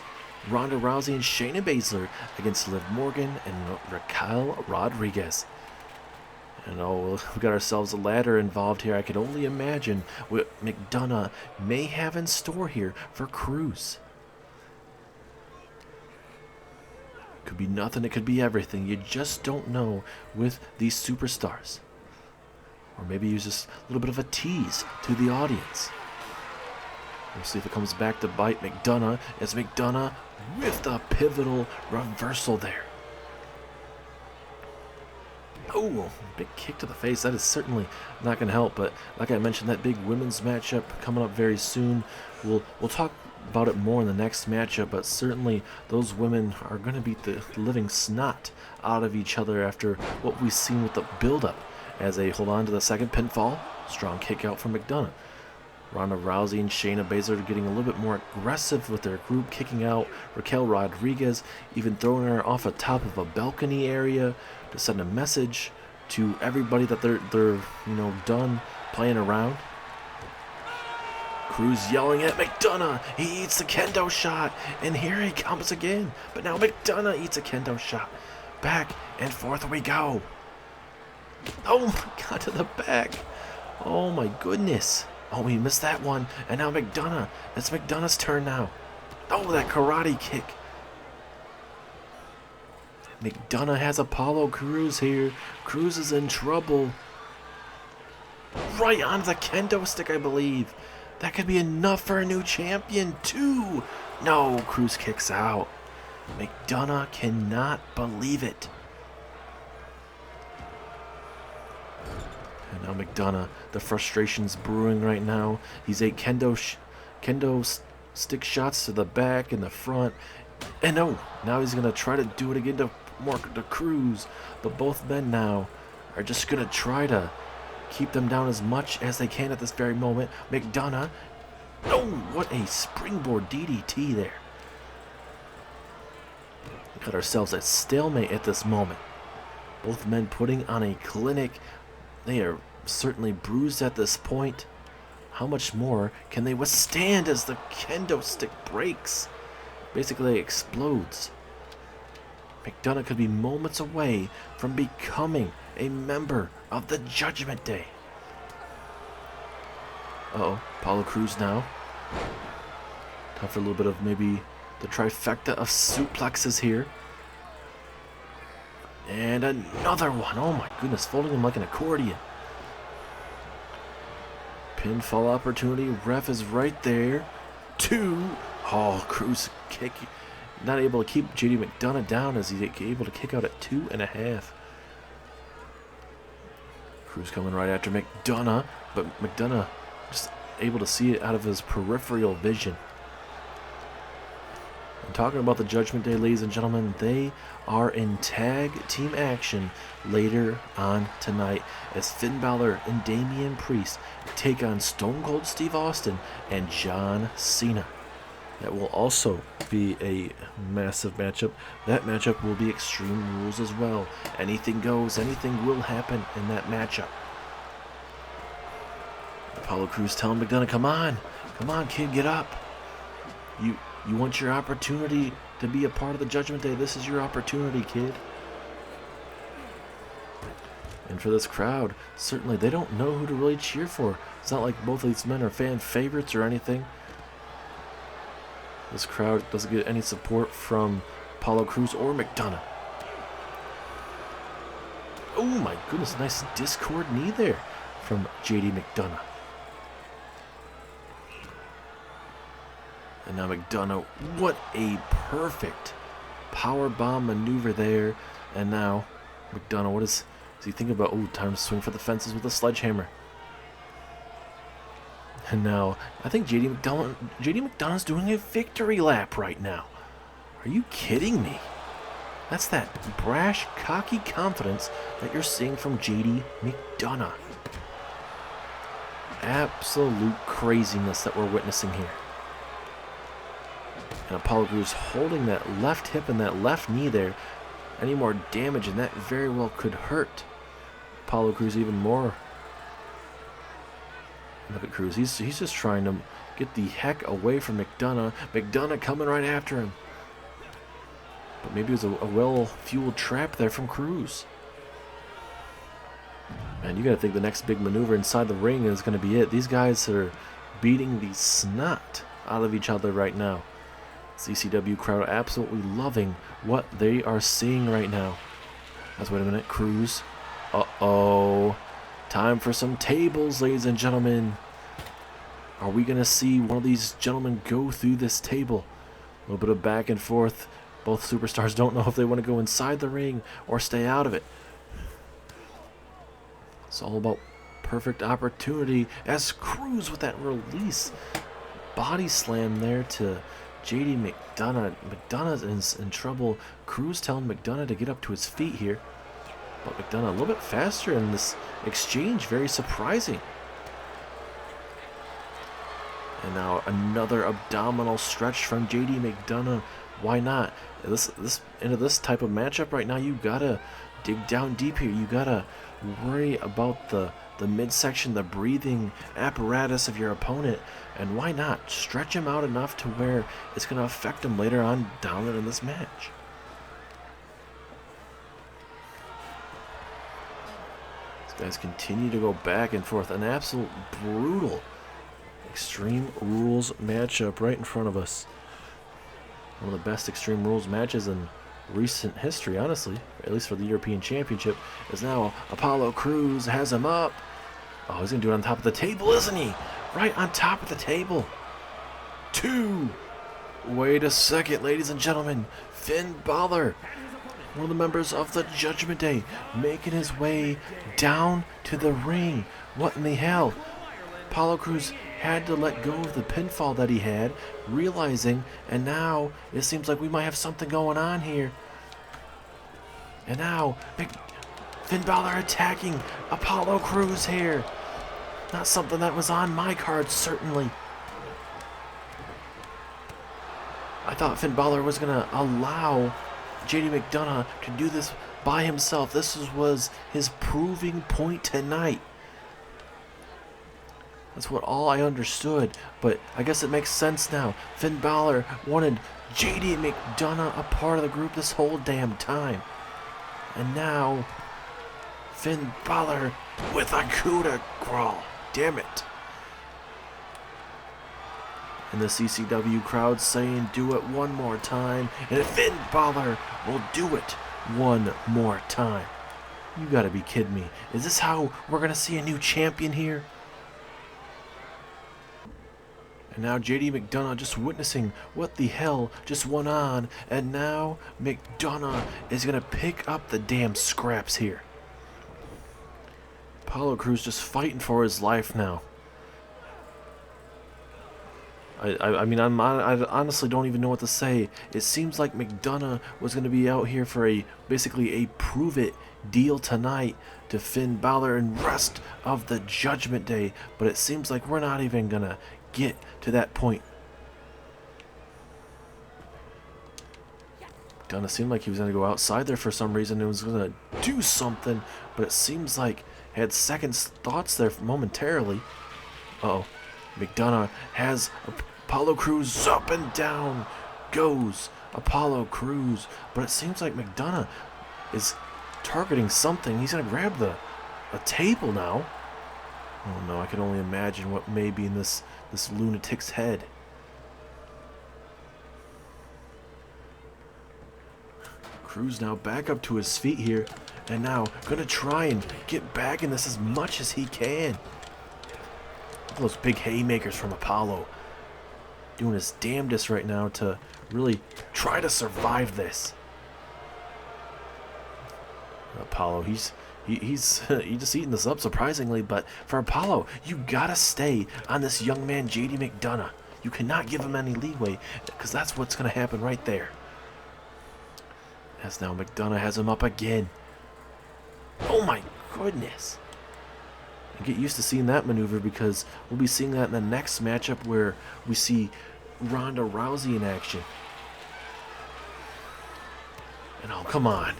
Ronda Rousey and Shayna Baszler against Liv Morgan and Raquel Rodriguez. And oh, we got ourselves a ladder involved here. I could only imagine what McDonough may have in store here for Crews. Could be nothing, it could be everything. You just don't know with these superstars. Or maybe use just a little bit of a tease to the audience. We'll see if it comes back to bite McDonough, as McDonough with the pivotal reversal there. Oh, big kick to the face. That is certainly not going to help. But like I mentioned, that big women's matchup coming up very soon. We'll talk about it more in the next matchup, but certainly those women are going to beat the living snot out of each other after what we've seen with the build-up, as they hold on to the second pinfall. Strong kick out from McDonough. Ronda Rousey and Shayna Baszler are getting a little bit more aggressive with their group, kicking out Raquel Rodriguez, even throwing her off the top of a balcony area to send a message to everybody that they're done playing around. Cruz yelling at McDonough. He eats the kendo shot. And here he comes again. But now McDonough eats a kendo shot. Back and forth we go. Oh my God, to the back. Oh my goodness. Oh, he missed that one. And now McDonough. It's McDonough's turn now. Oh, that karate kick. McDonough has Apollo Crews here. Crews is in trouble. Right onto the kendo stick, I believe. That could be enough for a new champion, too. No, Crews kicks out. McDonough cannot believe it. And now McDonough, the frustration's brewing right now. He's ate kendo stick shots to the back and the front. And no, now he's going to try to do it again to Cruz. But both men now are just going to try to keep them down as much as they can at this very moment. McDonough. Oh, what a springboard DDT there. We got ourselves a stalemate at this moment. Both men putting on a clinic. They are certainly bruised at this point. How much more can they withstand as the kendo stick breaks? Basically explodes. McDonough could be moments away from becoming a member of the Judgment Day. Uh-oh, Apollo Crews now. Time for a little bit of maybe the trifecta of suplexes here. And another one. Oh my goodness, folding him like an accordion. Pinfall opportunity. Ref is right there. 2. Oh, Crews kick. Not able to keep JD McDonough down as he's able to kick out at 2.5. Crews coming right after McDonough, but McDonough just able to see it out of his peripheral vision. And talking about the Judgment Day, ladies and gentlemen, they are in tag team action later on tonight as Finn Balor and Damian Priest take on Stone Cold Steve Austin and John Cena. That will also be a massive matchup. That matchup will be Extreme Rules as well. Anything goes, anything will happen in that matchup. Apollo Crews telling McDonough, come on, kid, get up. You want your opportunity to be a part of the Judgment Day. This is your opportunity, kid. And for this crowd, certainly they don't know who to really cheer for. It's not like both of these men are fan favorites or anything. This crowd doesn't get any support from Apollo Crews or McDonough. Oh my goodness, nice Discord knee there from JD McDonough. And now McDonough, what a perfect power bomb maneuver there. And now McDonough, what does he think about? Oh, time to swing for the fences with a sledgehammer. And now, I think JD McDonough's doing a victory lap right now. Are you kidding me? That's that brash, cocky confidence that you're seeing from JD McDonough. Absolute craziness that we're witnessing here. And Apollo Crews holding that left hip and that left knee there. Any more damage, and that very well could hurt Apollo Crews even more. Look at Crews. He's just trying to get the heck away from McDonough. McDonough coming right after him. But maybe it was a well-fueled trap there from Crews. Man, you got to think the next big maneuver inside the ring is going to be it. These guys are beating the snot out of each other right now. This ECW crowd absolutely loving what they are seeing right now. Let's wait a minute. Crews. Uh-oh. Time for some tables, ladies and gentlemen. Are we going to see one of these gentlemen go through this table? A little bit of back and forth. Both superstars don't know if they want to go inside the ring or stay out of it. It's all about perfect opportunity as Crews with that release. Body slam there to JD McDonough. McDonough is in trouble. Crews telling McDonough to get up to his feet here. But McDonough a little bit faster in this exchange. Very surprising. And now another abdominal stretch from JD McDonough. Why not? Into this type of matchup right now, you gotta dig down deep here. You gotta worry about the the midsection, the breathing apparatus of your opponent, and why not stretch him out enough to where it's going to affect him later on down in this match. These guys continue to go back and forth. An absolute brutal Extreme Rules matchup right in front of us. One of the best Extreme Rules matches in recent history, honestly, at least for the European Championship, is now Apollo Crews has him up. Oh, he's going to do it on top of the table, isn't he? Right on top of the table. 2. Wait a second, ladies and gentlemen. Finn Balor, one of the members of the Judgment Day, making his way down to the ring. What in the hell? Apollo Crews had to let go of the pinfall that he had, realizing, and now it seems like we might have something going on here. And now Finn Balor attacking Apollo Crews here. Not something that was on my card, certainly. I thought Finn Balor was going to allow JD McDonough to do this by himself. This was his proving point tonight. That's what all I understood, but I guess it makes sense now. Finn Balor wanted JD McDonough a part of the group this whole damn time. And now, Finn Balor with a coup de grace. Damn it. And the ECW crowd saying, do it one more time. And Finn Balor will do it one more time. You gotta be kidding me. Is this how we're gonna see a new champion here? And now JD McDonough just witnessing what the hell just went on. And now McDonough is going to pick up the damn scraps here. Apollo Crews just fighting for his life now. I mean, I honestly don't even know what to say. It seems like McDonough was going to be out here for basically a prove-it deal tonight to Finn Balor and rest of the Judgment Day. But it seems like we're not even going to get to that point. McDonough seemed like he was going to go outside there for some reason and was going to do something, but it seems like he had second thoughts there momentarily. Uh-oh. McDonough has Apollo Crews up and down goes Apollo Crews, but it seems like McDonough is targeting something. He's going to grab a table now. Oh no, I can only imagine what may be in this lunatic's head. Crews now back up to his feet here, and now gonna try and get back in this as much as he can. Look at those big haymakers from Apollo. Doing his damnedest right now to really try to survive this. Apollo, he's just eating this up surprisingly, but for Apollo, you gotta stay on this young man JD McDonough. You cannot give him any leeway, because that's what's gonna happen right there. As now McDonough has him up again. Oh my goodness. And get used to seeing that maneuver, because we'll be seeing that in the next matchup where we see Ronda Rousey in action. And oh, come on.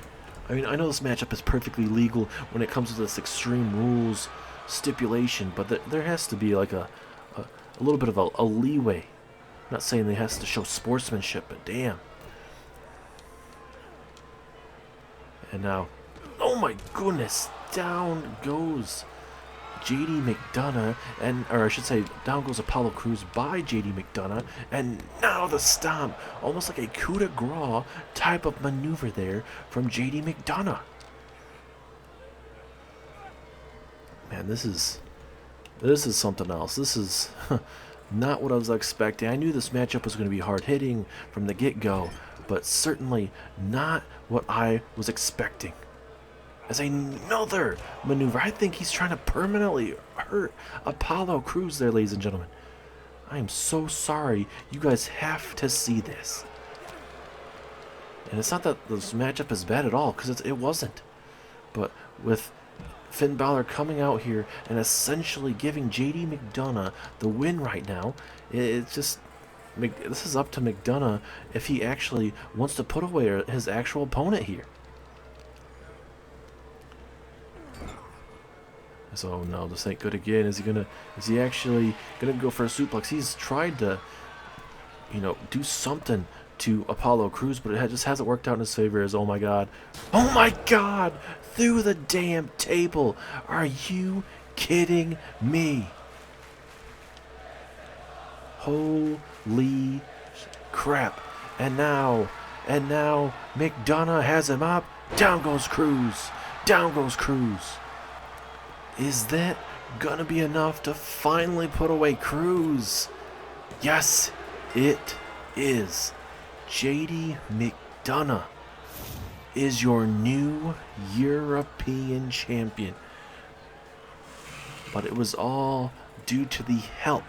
I mean, I know this matchup is perfectly legal when it comes to this Extreme Rules stipulation, but there has to be like a little bit of a leeway. I'm not saying they has to show sportsmanship, but damn. And now, oh my goodness, down goes JD McDonough, or I should say, down goes Apollo Crews by JD McDonough, and now the stomp, almost like a coup de grace type of maneuver there from JD McDonough. Man, this is something else. This is not what I was expecting. I knew this matchup was going to be hard-hitting from the get-go, but certainly not what I was expecting. As another maneuver, I think he's trying to permanently hurt Apollo Crews there, ladies and gentlemen. I am so sorry. You guys have to see this. And it's not that this matchup is bad at all, because it wasn't. But with Finn Balor coming out here and essentially giving JD McDonough the win right now, it's just... this is up to McDonough if he actually wants to put away his actual opponent here. So no, this ain't good again. Is he actually gonna go for a suplex? He's tried to, do something to Apollo Crews, but it just hasn't worked out in his favor. Oh my god, through the damn table! Are you kidding me? Holy crap! And now McDonough has him up. Down goes Crews. Down goes Crews. Is that gonna be enough to finally put away Crews? Yes, it is. JD McDonough is your new European champion. But it was all due to the help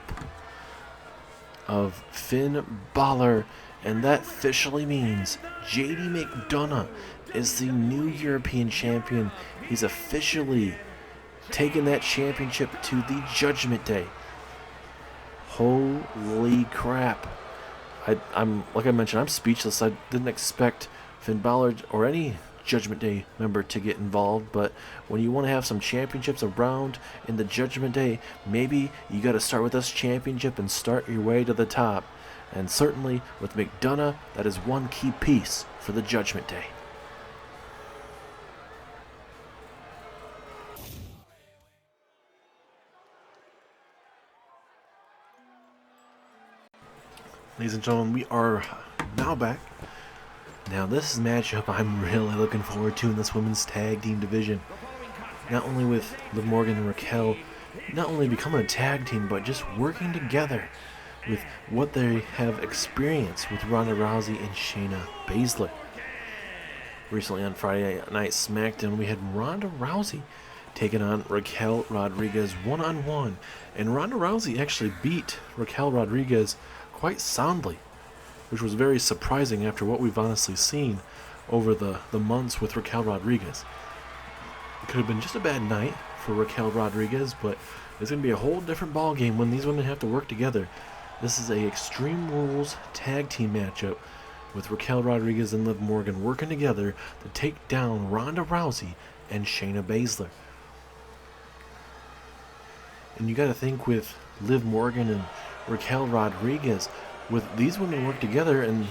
of Finn Balor, and that officially means JD McDonough is the new European champion. He's officially taken that championship to the Judgment Day. Holy crap. I'm like I mentioned, I'm speechless. I didn't expect Finn Balor or any Judgment Day member to get involved, but when you want to have some championships around in the Judgment Day, maybe you got to start with this championship and start your way to the top. And certainly with McDonough, that is one key piece for the Judgment Day. Ladies and gentlemen, we are now back. Now this matchup I'm really looking forward to in this women's tag team division. Not only with Liv Morgan and Raquel, not only becoming a tag team, but just working together with what they have experienced with Ronda Rousey and Shayna Baszler. Recently on Friday Night Smackdown, we had Ronda Rousey taking on Raquel Rodriguez one-on-one. And Ronda Rousey actually beat Raquel Rodriguez quite soundly, which was very surprising after what we've honestly seen over the months with Raquel Rodriguez. It could have been just a bad night for Raquel Rodriguez, but it's going to be a whole different ballgame when these women have to work together. This is a Extreme Rules tag team matchup with Raquel Rodriguez and Liv Morgan working together to take down Ronda Rousey and Shayna Baszler. And you got to think with Liv Morgan and Raquel Rodriguez, with these women work together, and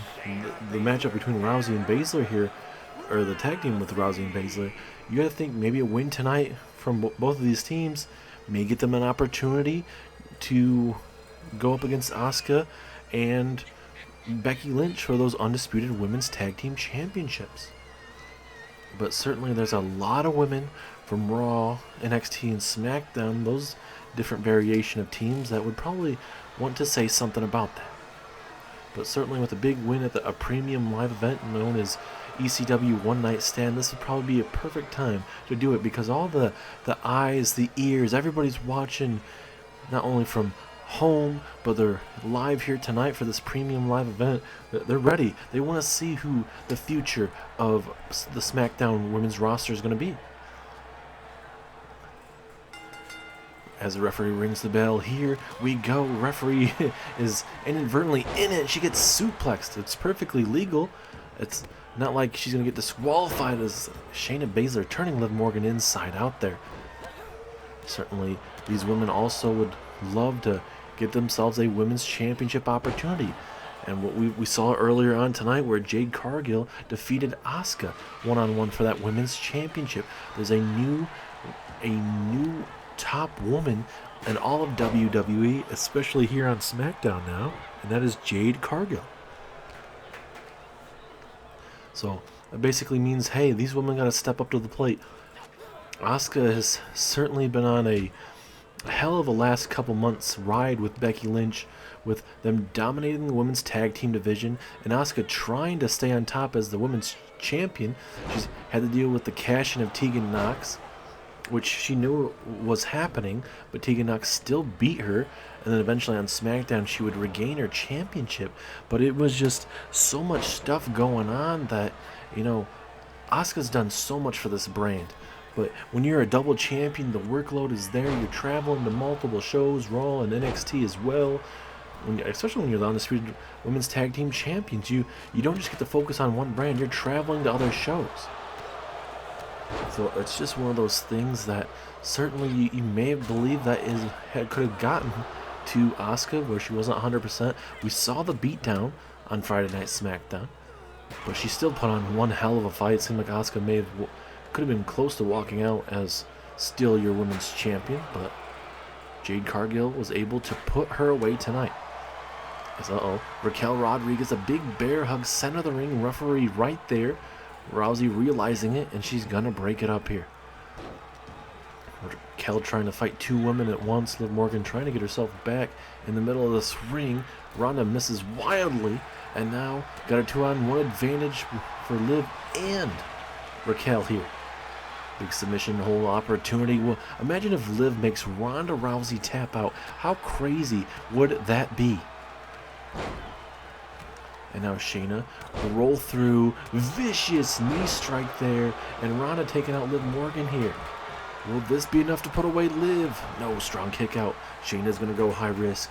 the matchup between Rousey and Baszler here, or the tag team with Rousey and Baszler, you got to think maybe a win tonight from both of these teams may get them an opportunity to go up against Asuka and Becky Lynch for those undisputed women's tag team championships. But certainly there's a lot of women from Raw, NXT, and SmackDown, those different variation of teams, that would probably want to say something about that. But certainly with a big win at a premium live event known as ECW One Night Stand, this would probably be a perfect time to do it, because all the eyes, the ears, everybody's watching not only from home, but they're live here tonight for this premium live event. They're ready. They want to see who the future of the SmackDown women's roster is going to be. As the referee rings the bell, here we go. Referee is inadvertently in it. She gets suplexed. It's perfectly legal. It's not like she's going to get disqualified as Shayna Baszler turning Liv Morgan inside out there. Certainly, these women also would love to get themselves a women's championship opportunity. And what we saw earlier on tonight, where Jade Cargill defeated Asuka one-on-one for that women's championship. There's a new top woman in all of WWE, especially here on SmackDown now, and that is Jade Cargill. So that basically means, hey, these women got to step up to the plate. Asuka has certainly been on a hell of a last couple months ride with Becky Lynch, with them dominating the women's tag team division, and Asuka trying to stay on top as the women's champion. She's had to deal with the cash-in of Tegan Nox, which she knew was happening, but Tegan Nox still beat her, and then eventually on SmackDown she would regain her championship. But it was just so much stuff going on that, Asuka's done so much for this brand. But when you're a double champion, the workload is there. You're traveling to multiple shows, Raw and NXT as well. Especially when you're the undisputed women's tag team champions, you don't just get to focus on one brand. You're traveling to other shows. So it's just one of those things that certainly you may have believed that could have gotten to Asuka where she wasn't 100%. We saw the beatdown on Friday Night SmackDown, but she still put on one hell of a fight. It seemed like Asuka could have been close to walking out as still your women's champion, but Jade Cargill was able to put her away tonight. As Raquel Rodriguez, a big bear hug, center of the ring, referee right there. Rousey realizing it, and she's gonna break it up here. Raquel trying to fight two women at once. Liv Morgan trying to get herself back in the middle of this ring. Ronda misses wildly, and now got a 2-on-1 advantage for Liv and Raquel here. Big submission hold opportunity. Well, imagine if Liv makes Ronda Rousey tap out. How crazy would that be? And now Shayna roll through, vicious knee strike there, and Ronda taking out Liv Morgan here. Will this be enough to put away Liv? No, strong kick out. Shayna's gonna go high risk,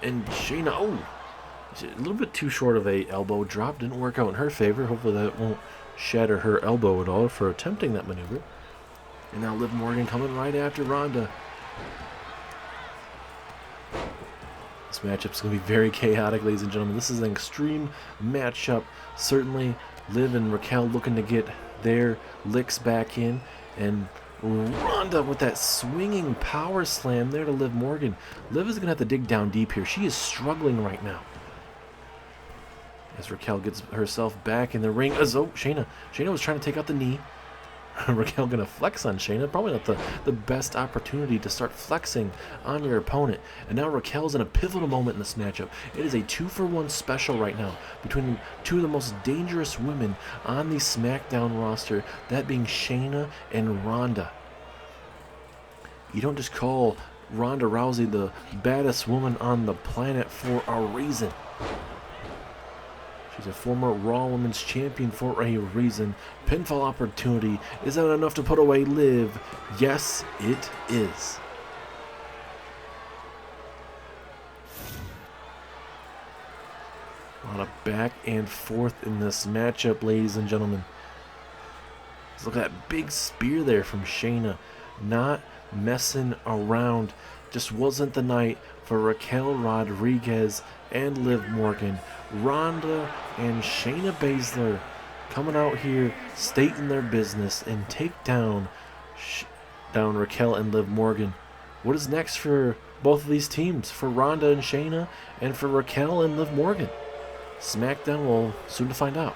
and Shayna, a little bit too short of a elbow drop. Didn't work out in her favor. Hopefully that won't shatter her elbow at all for attempting that maneuver. And now Liv Morgan coming right after Ronda. This matchup's going to be very chaotic, ladies and gentlemen. This is an extreme matchup. Certainly, Liv and Raquel looking to get their licks back in. And Ronda with that swinging power slam there to Liv Morgan. Liv is going to have to dig down deep here. She is struggling right now. As Raquel gets herself back in the ring. Shayna was trying to take out the knee. Raquel gonna flex on Shayna. Probably not the best opportunity to start flexing on your opponent. And now Raquel's in a pivotal moment in this matchup. It is a 2-for-1 special right now between two of the most dangerous women on the SmackDown roster, that being Shayna and Ronda. You don't just call Ronda Rousey the baddest woman on the planet for a reason. She's a former Raw Women's Champion for a reason. Pinfall opportunity. Is that enough to put away Liv? Yes, it is. A lot of back and forth in this matchup, ladies and gentlemen. Let's look at that big spear there from Shayna. Not messing around. Just wasn't the night for Raquel Rodriguez and Liv Morgan. Ronda and Shayna Baszler coming out here, stating their business, and take down Raquel and Liv Morgan. What is next for both of these teams? For Ronda and Shayna, and for Raquel and Liv Morgan? SmackDown will soon to find out.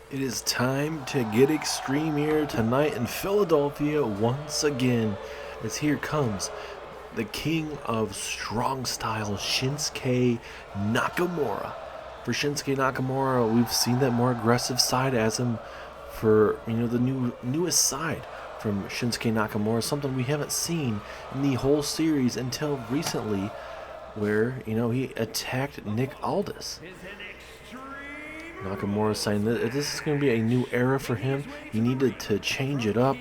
It is time to get extreme here tonight in Philadelphia once again, as here comes the king of strong style, Shinsuke Nakamura. For Shinsuke Nakamura, we've seen that more aggressive side as him for, the newest side from Shinsuke Nakamura, something we haven't seen in the whole series until recently, where, he attacked Nick Aldis. Nakamura saying that this is going to be a new era for him. He needed to change it up,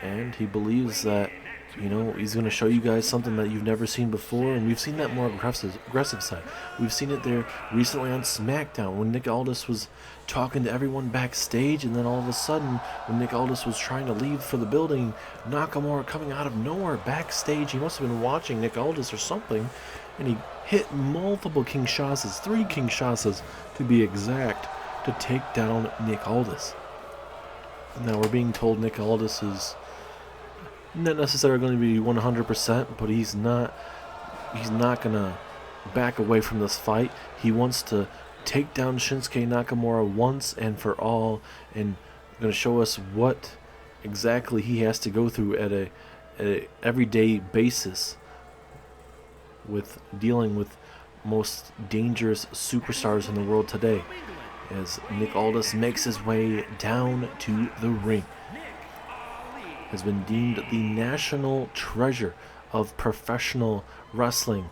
and he believes that, he's going to show you guys something that you've never seen before, and we've seen that more aggressive side. We've seen it there recently on SmackDown when Nick Aldis was talking to everyone backstage, and then all of a sudden, when Nick Aldis was trying to leave for the building, Nakamura coming out of nowhere backstage. He must have been watching Nick Aldis or something, and he hit multiple Kinshasas, 3 Kinshasas to be exact, to take down Nick Aldis. Now we're being told Nick Aldis is not necessarily going to be 100%, but he's not going to back away from this fight. He wants to take down Shinsuke Nakamura once and for all, and going to show us what exactly he has to go through at a everyday basis with dealing with most dangerous superstars in the world today, as Nick Aldis makes his way down to the ring. Has been deemed the national treasure of professional wrestling.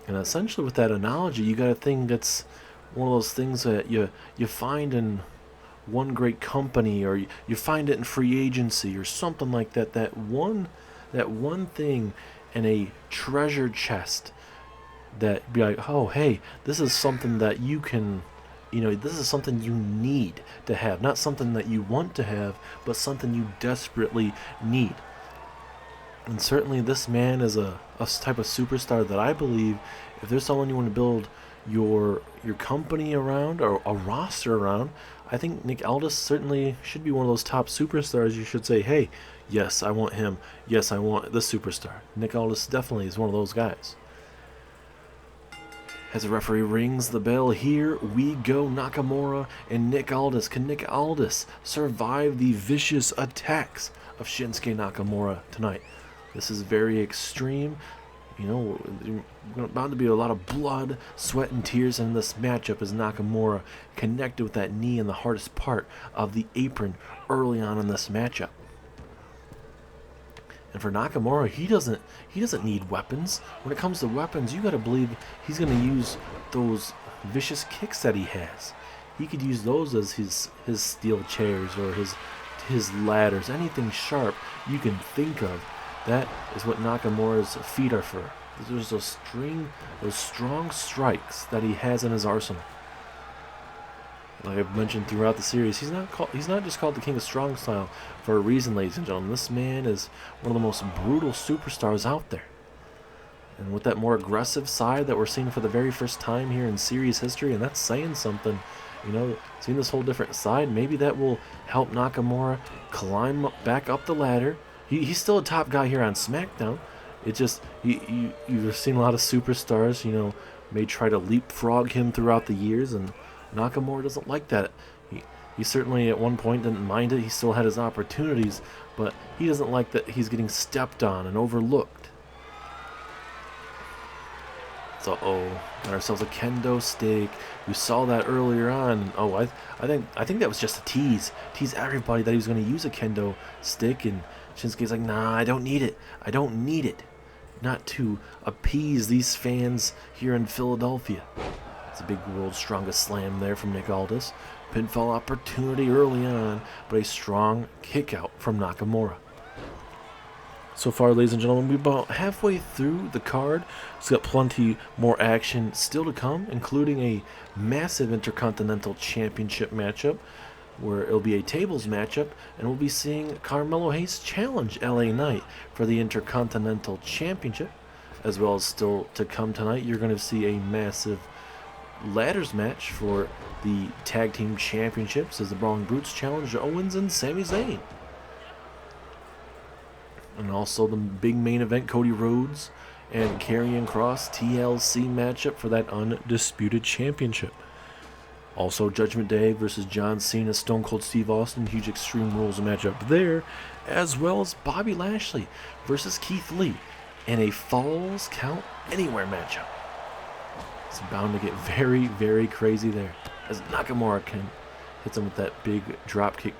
And essentially with that analogy, you got a thing that's one of those things that you find in one great company, or you find it in free agency or something like that. That one thing in a treasure chest that be like, oh, hey, this is something that you can, this is something you need to have. Not something that you want to have, but something you desperately need. And certainly this man is a type of superstar that I believe if there's someone you want to build your company around or a roster around, I think Nick Aldis certainly should be one of those top superstars. You should say, hey, yes, I want him. Yes, I want this superstar. Nick Aldis definitely is one of those guys. As the referee rings the bell, here we go. Nakamura and Nick Aldis. Can Nick Aldis survive the vicious attacks of Shinsuke Nakamura tonight? This is very extreme. Bound to be a lot of blood, sweat, and tears in this matchup as Nakamura connected with that knee in the hardest part of the apron early on in this matchup. And for Nakamura, he doesn't need weapons. When it comes to weapons, you gotta believe he's gonna use those vicious kicks that he has. He could use those as his steel chairs or his ladders, anything sharp you can think of. That is what Nakamura's feet are for. There's those strong strikes that he has in his arsenal. Like I've mentioned throughout the series, he's not just called the King of Strong Style for a reason, ladies and gentlemen. This man is one of the most brutal superstars out there. And with that more aggressive side that we're seeing for the very first time here in series history, and that's saying something, seeing this whole different side, maybe that will help Nakamura climb back up the ladder. He's still a top guy here on Smackdown. It's just, you've seen a lot of superstars, may try to leapfrog him throughout the years, and Nakamura doesn't like that. He certainly at one point didn't mind it. He still had his opportunities, but he doesn't like that he's getting stepped on and overlooked. So, got ourselves a kendo stick. We saw that earlier on. I think that was just a tease everybody that he was going to use a kendo stick, and Shinsuke's like, nah, I don't need it. I don't need it. Not to appease these fans here in Philadelphia. It's a big world's strongest slam there from Nick Aldis. Pinfall opportunity early on, but a strong kick out from Nakamura. So far, ladies and gentlemen, we're about halfway through the card. It's got plenty more action still to come, including a massive Intercontinental Championship matchup, where it'll be a tables matchup, and we'll be seeing Carmelo Hayes challenge LA Knight for the Intercontinental Championship. As well as still to come tonight, you're going to see a massive ladders match for the Tag Team Championships as the Brawling Brutes challenge Owens and Sami Zayn. And also the big main event, Cody Rhodes and Karrion Kross TLC matchup for that Undisputed Championship. Also, Judgment Day versus John Cena, Stone Cold Steve Austin, huge Extreme Rules matchup there, as well as Bobby Lashley versus Keith Lee in a Falls Count Anywhere matchup. It's bound to get very, very crazy there, as Nakamura hits him with that big drop kick.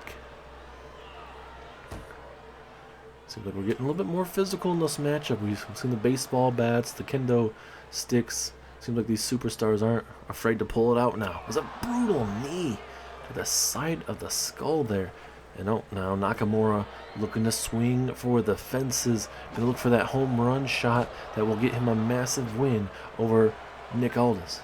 Seems like we're getting a little bit more physical in this matchup. We've seen the baseball bats, the kendo sticks. Seems like these superstars aren't afraid to pull it out now. It was a brutal knee to the side of the skull there. And now Nakamura looking to swing for the fences. Going to look for that home run shot that will get him a massive win over Nick Aldis.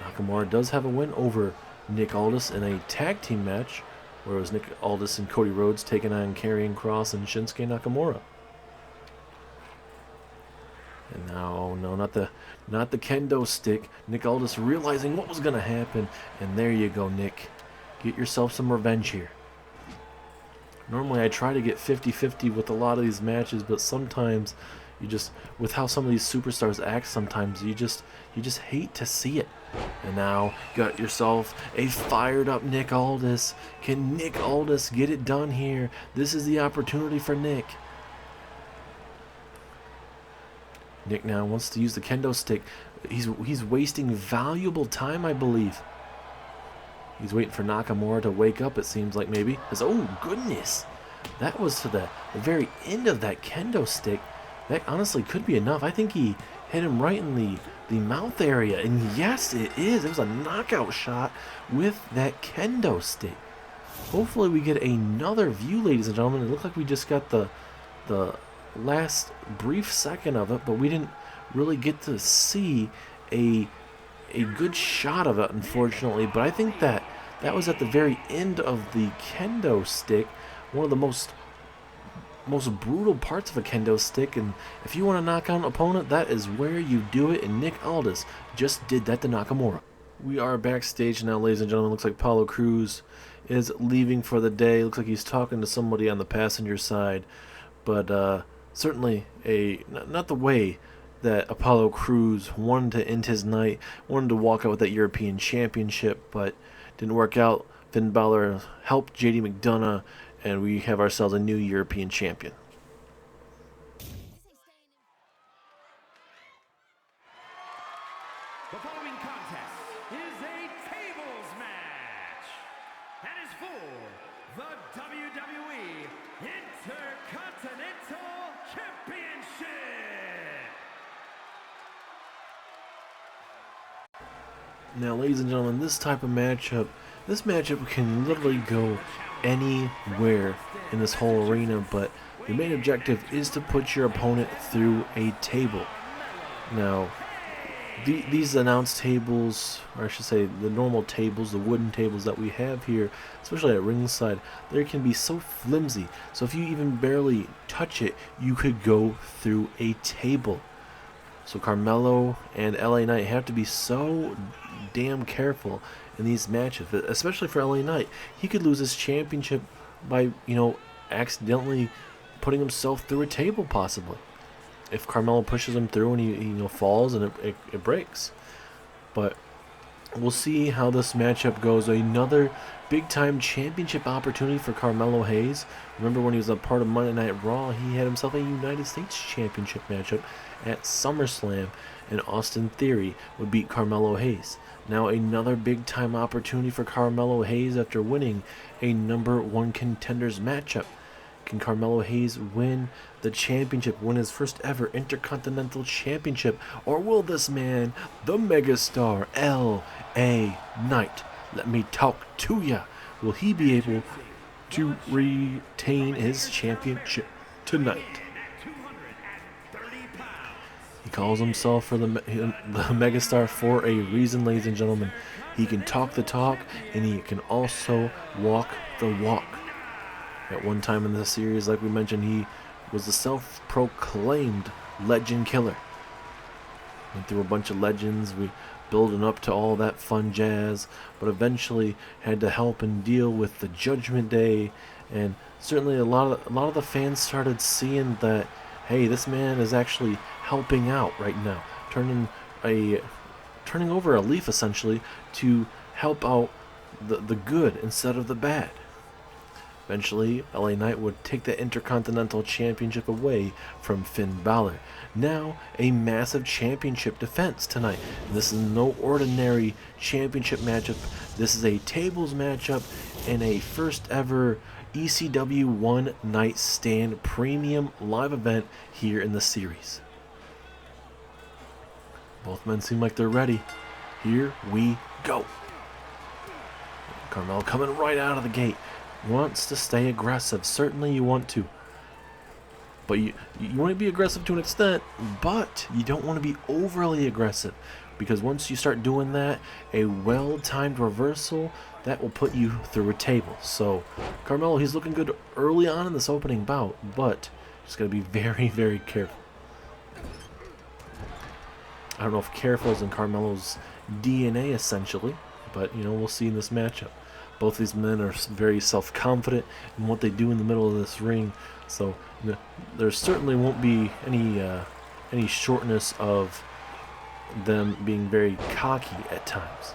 Nakamura does have a win over Nick Aldis in a tag team match, where it was Nick Aldis and Cody Rhodes taking on Karrion Kross and Shinsuke Nakamura. And now, no, not the kendo stick. Nick Aldis realizing what was going to happen. And there you go, Nick. Get yourself some revenge here. Normally I try to get 50-50 with a lot of these matches, but sometimes you just, with how some of these superstars act, sometimes you just hate to see it. And now got yourself a fired up Nick Aldis. Can Nick Aldis get it done here? This is the opportunity for Nick. Nick now wants to use the kendo stick. He's wasting valuable time, I believe. He's waiting for Nakamura to wake up, it seems like, maybe. Oh, goodness. That was to the very end of that kendo stick. That honestly could be enough. I think he hit him right in the mouth area. And yes, it is. It was a knockout shot with that kendo stick. Hopefully we get another view, ladies and gentlemen. It looked like we just got the last brief second of it, but we didn't really get to see a good shot of it, unfortunately, but I think that was at the very end of the kendo stick, one of the most brutal parts of a kendo stick, and if you want to knock out an opponent, that is where you do it, and Nick Aldis just did that to Nakamura. We are backstage now, ladies and gentlemen. Looks like Apollo Crews is leaving for the day. Looks like he's talking to somebody on the passenger side, but certainly not the way that Apollo Crews wanted to end his night, wanted to walk out with that European Championship, but didn't work out. Finn Balor helped JD McDonough, and we have ourselves a new European champion. The following contest is a tables match and is for the WWE Intercontinental Championship. Now, ladies and gentlemen, this matchup can literally go anywhere in this whole arena, but the main objective is to put your opponent through a table. Now, these announced tables, or I should say the normal tables, the wooden tables that we have here, especially at ringside, they can be so flimsy. So if you even barely touch it, you could go through a table. So Carmelo and LA Knight have to be so damn careful in these matches, especially for LA Knight. He could lose his championship by, accidentally putting himself through a table, possibly. If Carmelo pushes him through and he falls and it breaks. But we'll see how this matchup goes. Another big-time championship opportunity for Carmelo Hayes. Remember when he was a part of Monday Night Raw, he had himself a United States Championship matchup at SummerSlam, and Austin Theory would beat Carmelo Hayes. Now another big-time opportunity for Carmelo Hayes after winning a #1 contenders matchup. Can Carmelo Hayes win the championship, win his first ever Intercontinental Championship, or will this man, the megastar LA Knight, let me talk to ya, will he be able to retain his championship tonight? He calls himself for the megastar for a reason, ladies and gentlemen. He can talk the talk, and he can also walk the walk. At one time in the series, like we mentioned, he was the self-proclaimed legend killer. Went through a bunch of legends, we building up to all that fun jazz, but eventually had to help and deal with the Judgment Day, and certainly a lot of the fans started seeing that, hey, this man is actually helping out right now, turning over a leaf essentially to help out the good instead of the bad. Eventually, LA Knight would take the Intercontinental Championship away from Finn Balor. Now, a massive championship defense tonight. And this is no ordinary championship matchup. This is a tables matchup and a first ever ECW One Night Stand premium live event here in the series. Both men seem like they're ready. Here we go. Carmelo coming right out of the gate. Wants to stay aggressive. Certainly you want to. But you want to be aggressive to an extent, but you don't want to be overly aggressive. Because once you start doing that, a well-timed reversal, that will put you through a table. So Carmelo, he's looking good early on in this opening bout, but just got to be very, very careful. I don't know if careful is in Carmelo's DNA essentially, but we'll see in this matchup. Both these men are very self-confident in what they do in the middle of this ring, so there certainly won't be any shortness of them being very cocky at times.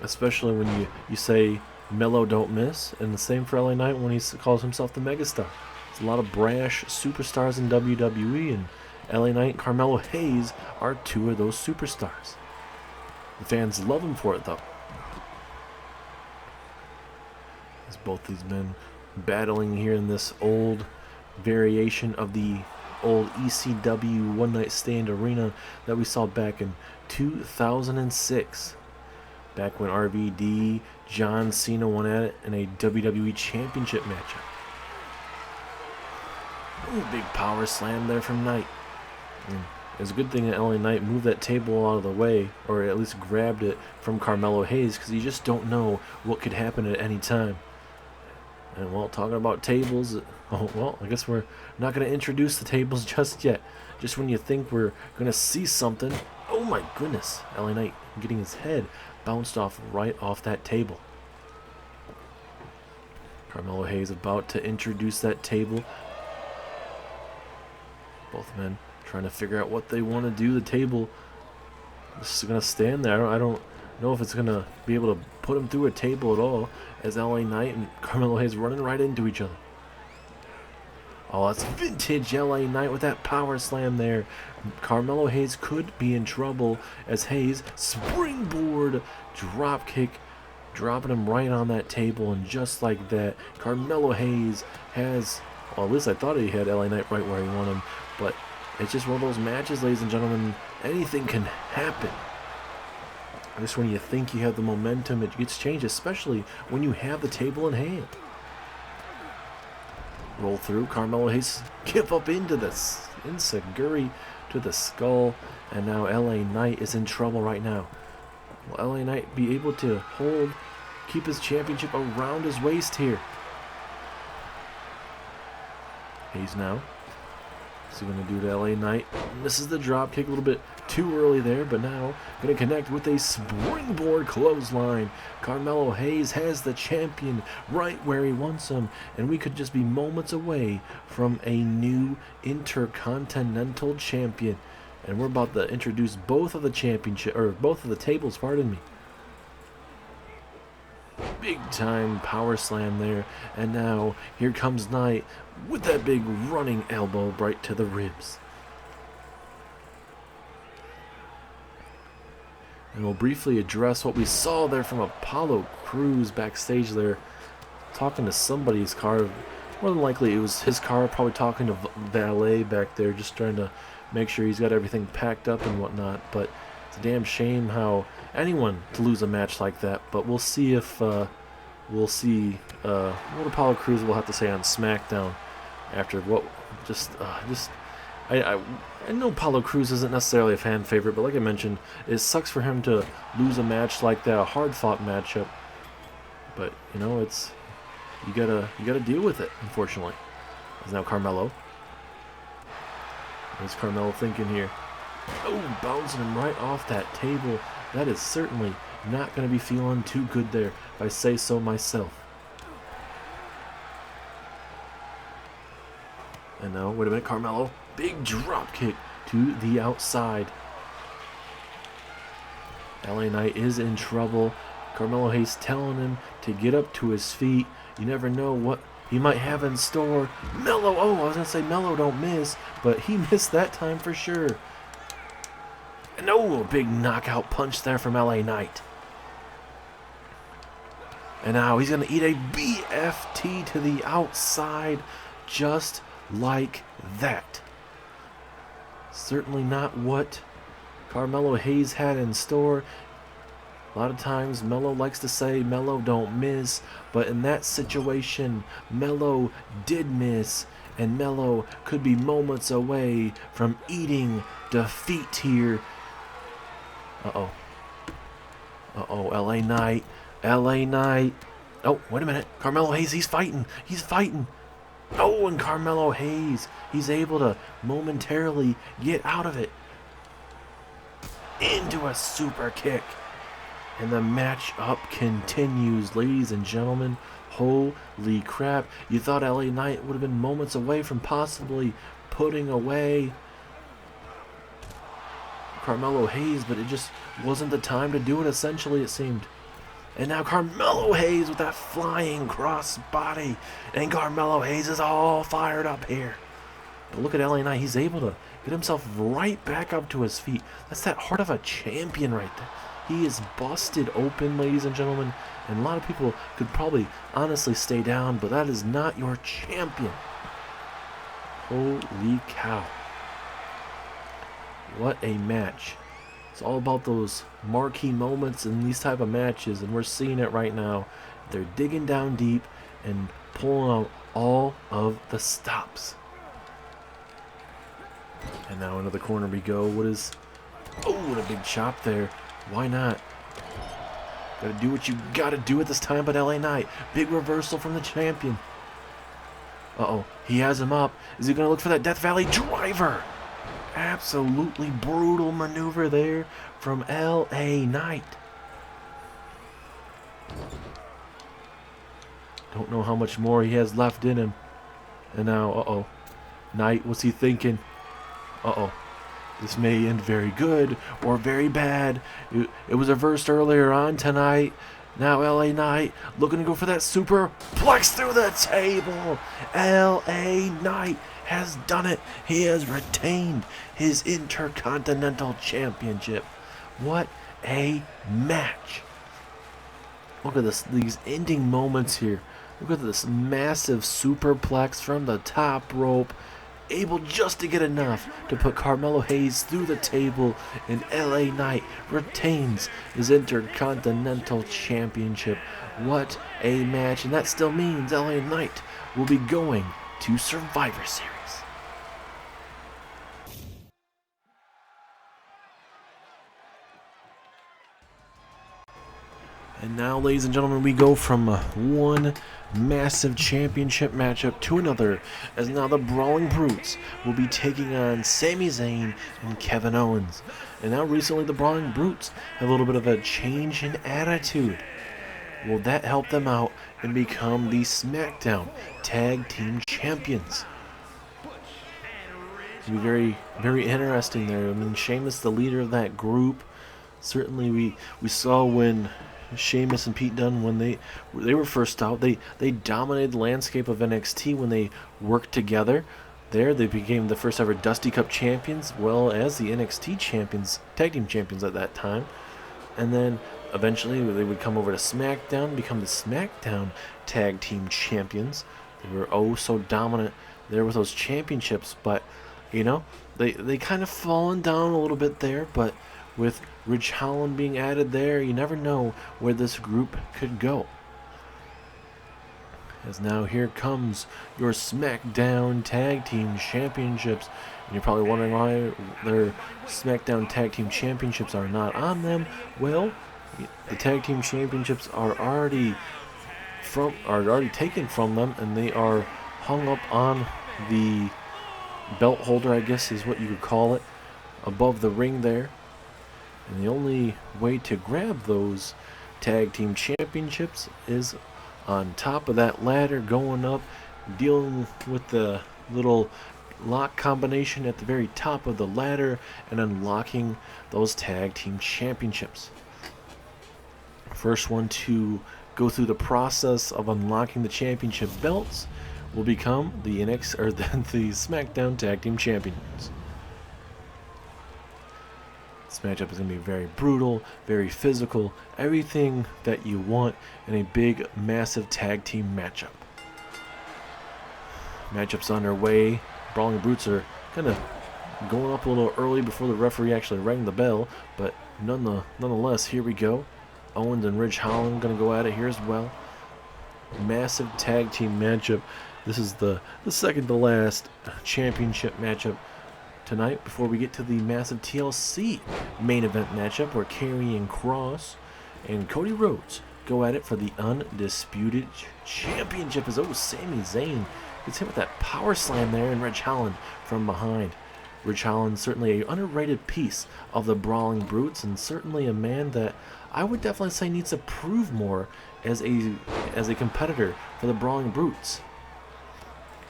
Especially when you say Melo don't miss, and the same for LA Knight when he calls himself the megastar. There's a lot of brash superstars in WWE, and LA Knight and Carmelo Hayes are two of those superstars. The fans love him for it, though. As both these men battling here in this old variation of the old ECW One Night Stand arena that we saw back in 2006. Back when RVD, John Cena won at it in a WWE Championship matchup. Ooh, big power slam there from Knight. And It's a good thing that LA Knight moved that table out of the way, or at least grabbed it from Carmelo Hayes, because you just don't know what could happen at any time. And well, talking about tables, oh well, I guess we're not going to introduce the tables just yet. Just when you think we're going to see something, oh my goodness, LA Knight getting his head bounced off right off that table. Carmelo Hayes about to introduce that table. Both men trying to figure out what they want to do. The table is going to stand there. I don't know if it's going to be able to put him through a table at all, as LA Knight and Carmelo Hayes running right into each other. Oh, that's vintage LA Knight with that power slam there. Carmelo Hayes could be in trouble as Hayes springboard drop kick, dropping him right on that table, and just like that, Carmelo Hayes has, well, at least I thought he had LA Knight right where he wanted him, but it's just one of those matches, ladies and gentlemen, anything can happen. Just when you think you have the momentum, it gets changed, especially when you have the table in hand. Roll through, Carmelo Hayes give up into this Inseguri to the skull, and now LA Knight is in trouble right now. Will LA Knight be able to keep his championship around his waist here? Hayes now. What's he going to do to LA Knight? Misses the drop kick a little bit too early there, but now going to connect with a springboard clothesline. Carmelo Hayes has the champion right where he wants him, and we could just be moments away from a new Intercontinental Champion. And we're about to introduce both of the tables, pardon me. Big time power slam there, and now here comes Knight with that big running elbow right to the ribs. And we'll briefly address what we saw there from Apollo Crews backstage there, talking to somebody's car. More than likely it was his car, probably talking to valet back there, just trying to make sure he's got everything packed up and whatnot. But it's a damn shame how anyone to lose a match like that. But we'll see if what Apollo Crews will have to say on Smackdown after what I know Apollo Crews isn't necessarily a fan favorite, but like I mentioned, it sucks for him to lose a match like that, a hard fought matchup. But you know, it's you gotta deal with it, unfortunately. There's now Carmelo. What's Carmelo thinking here? Oh, bouncing him right off that table. That is certainly not going to be feeling too good there, if I say so myself. And now, wait a minute, Carmelo. Big drop kick to the outside. LA Knight is in trouble. Carmelo Hayes telling him to get up to his feet. You never know what he might have in store. Melo, oh, I was going to say Melo don't miss, but he missed that time for sure. And oh, a big knockout punch there from LA Knight. And now he's going to eat a BFT to the outside just like that. Certainly not what Carmelo Hayes had in store. A lot of times Melo likes to say Melo don't miss, but in that situation Melo did miss, and Melo could be moments away from eating defeat here. Uh-oh, LA Knight. Oh, wait a minute, Carmelo Hayes, he's fighting. Oh, and Carmelo Hayes, he's able to momentarily get out of it. Into a super kick. And the match-up continues, ladies and gentlemen. Holy crap. You thought LA Knight would have been moments away from possibly putting away Carmelo Hayes, but it just wasn't the time to do it, essentially, it seemed. And now Carmelo Hayes with that flying cross body. And Carmelo Hayes is all fired up here. But look at LA Knight. He's able to get himself right back up to his feet. That's that heart of a champion right there. He is busted open, ladies and gentlemen. And a lot of people could probably honestly stay down, but that is not your champion. Holy cow. What a match. It's all about those marquee moments in these type of matches, and we're seeing it right now. They're digging down deep and pulling out all of the stops. And now into the corner we go. What is... Oh, what a big chop there. Why not? Gotta do what you gotta do at this time, but LA Knight. Big reversal from the champion. Uh-oh. He has him up. Is he gonna look for that Death Valley driver? Absolutely brutal maneuver there from LA Knight. Don't know how much more he has left in him. And now, uh-oh. Knight, what's he thinking? Uh-oh. This may end very good or very bad. It was reversed earlier on tonight. Now LA Knight looking to go for that superplex through the table. LA Knight has done it. He has retained his Intercontinental Championship. What a match. Look at this, these ending moments here. Look at this massive superplex from the top rope. Able just to get enough to put Carmelo Hayes through the table, and LA Knight retains his Intercontinental Championship. What a match, and that still means LA Knight will be going to Survivor Series. And now, ladies and gentlemen, we go from one massive championship matchup to another, as now the Brawling Brutes will be taking on Sami Zayn and Kevin Owens. And now recently the Brawling Brutes have a little bit of a change in attitude. Will that help them out and become the Smackdown Tag Team Champions? It'll be very, very interesting there. I mean, Sheamus, the leader of that group, certainly we saw when Sheamus and Pete Dunne, when they were first out, they dominated the landscape of NXT when they worked together. There, they became the first ever Dusty Cup champions, well as the NXT champions, tag team champions at that time. And then eventually they would come over to SmackDown, become the SmackDown tag team champions. They were oh so dominant there with those championships, but you know, they kind of fallen down a little bit there, but with Ridge Holland being added there, you never know where this group could go. As now here comes your SmackDown Tag Team Championships. And you're probably wondering why their SmackDown Tag Team Championships are not on them. Well, the Tag Team Championships are already taken from them, and they are hung up on the belt holder, I guess is what you could call it, above the ring there. And the only way to grab those Tag Team Championships is on top of that ladder, going up, dealing with the little lock combination at the very top of the ladder, and unlocking those Tag Team Championships. First one to go through the process of unlocking the championship belts will become the the SmackDown Tag Team Champions. This matchup is going to be very brutal, very physical, everything that you want in a big, massive tag team matchup. Matchup's underway. Brawling Brutes are kind of going up a little early before the referee actually rang the bell, but nonetheless, here we go. Owens and Ridge Holland going to go at it here as well. Massive tag team matchup. This is the second to last championship matchup tonight before we get to the massive TLC main event matchup where Karrion Kross and Cody Rhodes go at it for the undisputed championship. As Sami Zayn gets hit with that power slam there, and Ridge Holland from behind. Ridge Holland certainly an underrated piece of the Brawling Brutes, and certainly a man that I would definitely say needs to prove more as a competitor for the Brawling Brutes.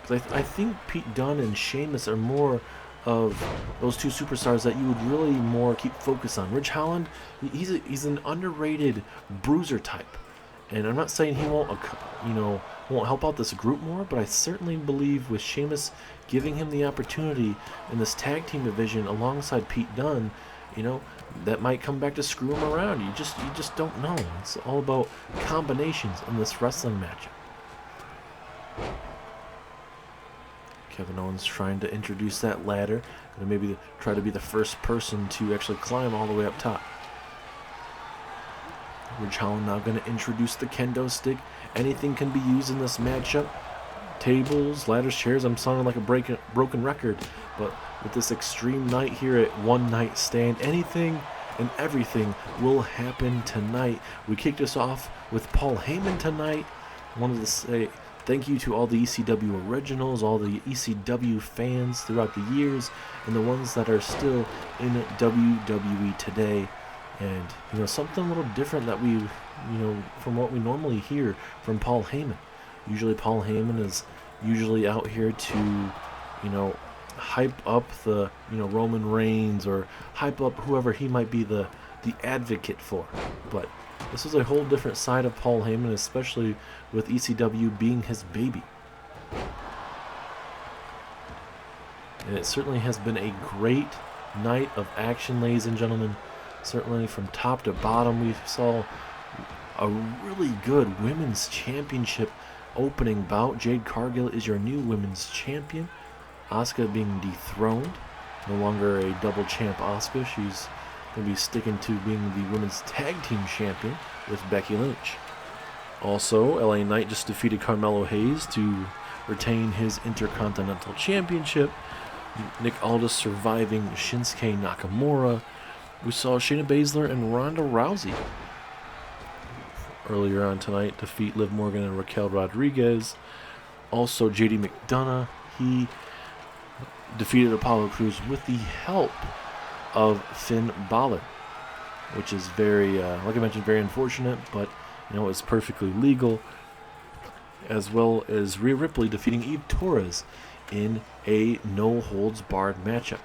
Because I think Pete Dunne and Sheamus are more of those two superstars that you would really more keep focus on. Ridge Holland, he's an underrated bruiser type, and I'm not saying he won't help out this group more, but I certainly believe with Sheamus giving him the opportunity in this tag team division alongside Pete Dunne, that might come back to screw him around. You just don't know. It's all about combinations in this wrestling matchup. Kevin Owens trying to introduce that ladder, and maybe try to be the first person to actually climb all the way up top. Ridge Holland now going to introduce the kendo stick. Anything can be used in this matchup. Tables, ladders, chairs. I'm sounding like a broken record, but with this extreme night here at One Night Stand. Anything and everything will happen tonight. We kicked us off with Paul Heyman tonight. I wanted to say thank you to all the ECW originals, all the ECW fans throughout the years, and the ones that are still in WWE today. And, something a little different that we, from what we normally hear from Paul Heyman. Usually Paul Heyman is usually out here to, hype up the, Roman Reigns, or hype up whoever he might be the advocate for. But this is a whole different side of Paul Heyman, especially with ECW being his baby. And it certainly has been a great night of action, ladies and gentlemen. Certainly from top to bottom, we saw a really good women's championship opening bout. Jade Cargill is your new women's champion. Asuka being dethroned. No longer a double champ Asuka. She's going to be sticking to being the women's tag team champion with Becky Lynch. Also, LA Knight just defeated Carmelo Hayes to retain his Intercontinental Championship. Nick Aldis surviving Shinsuke Nakamura. We saw Shayna Baszler and Ronda Rousey earlier on tonight defeat Liv Morgan and Raquel Rodriguez. Also, JD McDonough, he defeated Apollo Crews with the help of Finn Balor, which is very, like I mentioned, very unfortunate, but it's perfectly legal. As well as Rhea Ripley defeating Eve Torres in a no-holds-barred matchup.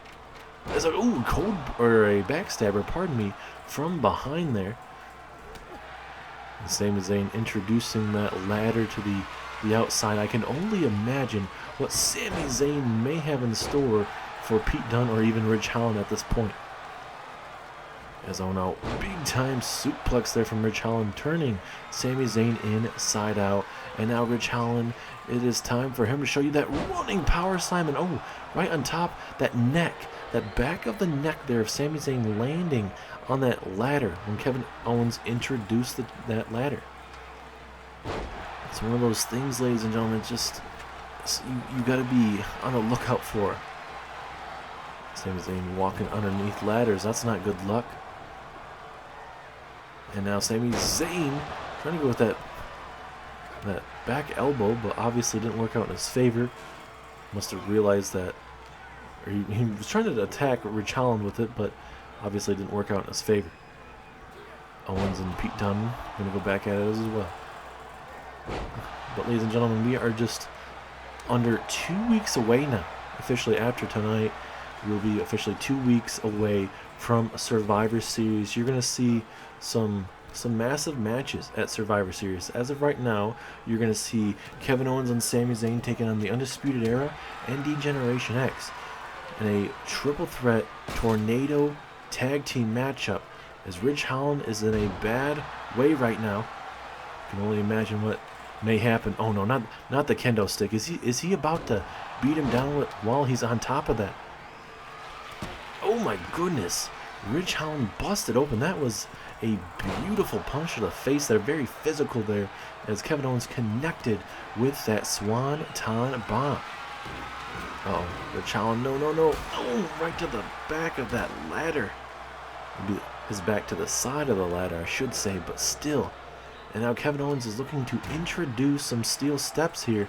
There's a backstabber, pardon me, from behind there. And Sami Zayn introducing that ladder to the outside. I can only imagine what Sami Zayn may have in store for Pete Dunne or even Ridge Holland at this point. As out, big time suplex there from Ridge Holland, turning Sami Zayn inside out. And now Ridge Holland, it is time for him to show you that running power slam. And right on top, that neck, that back of the neck there of Sami Zayn landing on that ladder when Kevin Owens introduced that ladder. It's one of those things, ladies and gentlemen, just you got to be on the lookout for. Sami Zayn walking underneath ladders, that's not good luck. And now Sami Zayn trying to go with that back elbow, but obviously didn't work out in his favor. Must have realized that, or he was trying to attack Ridge Holland with it, but obviously didn't work out in his favor. Owens and Pete Dunne going to go back at it as well. But ladies and gentlemen, we are just under 2 weeks away now. Officially after tonight, we'll be officially 2 weeks away from Survivor Series. You're going to see some massive matches at Survivor Series. As of right now, you're going to see Kevin Owens and Sami Zayn taking on the Undisputed Era and D-Generation X in a triple threat tornado tag team matchup, as Ridge Holland is in a bad way right now. You can only imagine what may happen. Oh no, not the kendo stick. Is he about to beat him down while he's on top of that? Oh my goodness. Ridge Holland busted open. That was a beautiful punch to the face there. Very physical there as Kevin Owens connected with that Swanton bomb. Uh-oh. Ridge Holland, no. Oh, right to the back of that ladder. Maybe his back to the side of the ladder, I should say, but still. And now Kevin Owens is looking to introduce some steel steps here.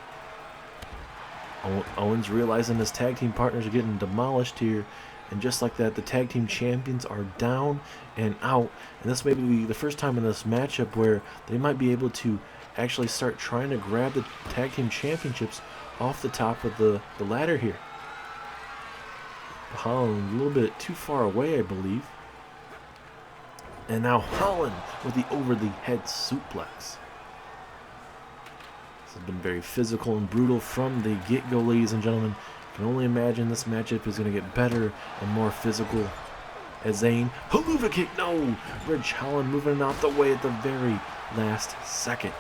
Owens realizing his tag team partners are getting demolished here. And just like that, the tag team champions are down and out. And this may be the first time in this matchup where they might be able to actually start trying to grab the tag team championships off the top of the ladder here. Holland a little bit too far away, I believe. And now Holland with the over-the-head suplex. This has been very physical and brutal from the get-go, ladies and gentlemen. I can only imagine this matchup is going to get better and more physical. As Zayn, haluva kick, no! Ridge Holland moving out the way at the very last second.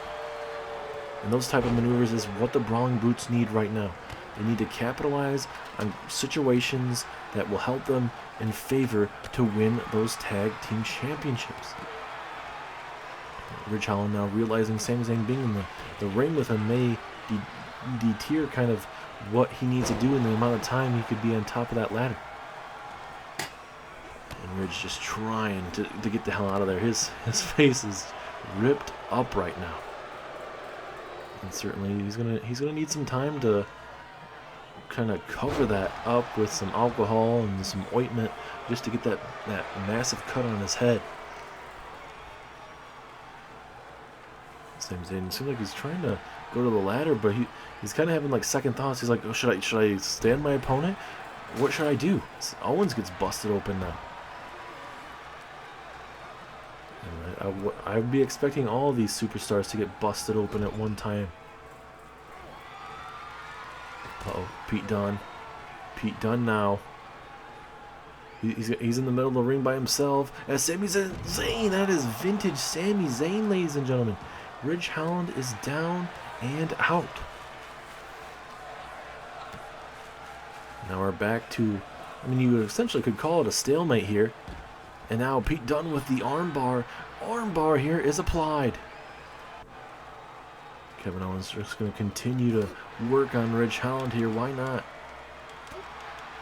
And those type of maneuvers is what the Brawling Brutes need right now. They need to capitalize on situations that will help them in favor to win those tag team championships. Ridge Holland now realizing Sami Zayn being in the ring with him may deter kind of what he needs to do in the amount of time he could be on top of that ladder. And Ridge just trying to get the hell out of there. His face is ripped up right now. And certainly he's gonna need some time to kind of cover that up with some alcohol and some ointment just to get that massive cut on his head. Sami Zayn seems like he's trying to go to the ladder, but he's kind of having like second thoughts. He's like, oh, should I stand my opponent? What should I do? Owens gets busted open now. And I would be expecting all of these superstars to get busted open at one time. Uh-oh, Pete Dunne. Pete Dunne now. He's in the middle of the ring by himself. As Sami Zayn, that is vintage Sami Zayn, ladies and gentlemen. Ridge Holland is down and out. Now we're back to, I mean, you essentially could call it a stalemate here. And now Pete Dunne with the armbar. Armbar here is applied. Kevin Owens just going to continue to work on Ridge Holland here. Why not?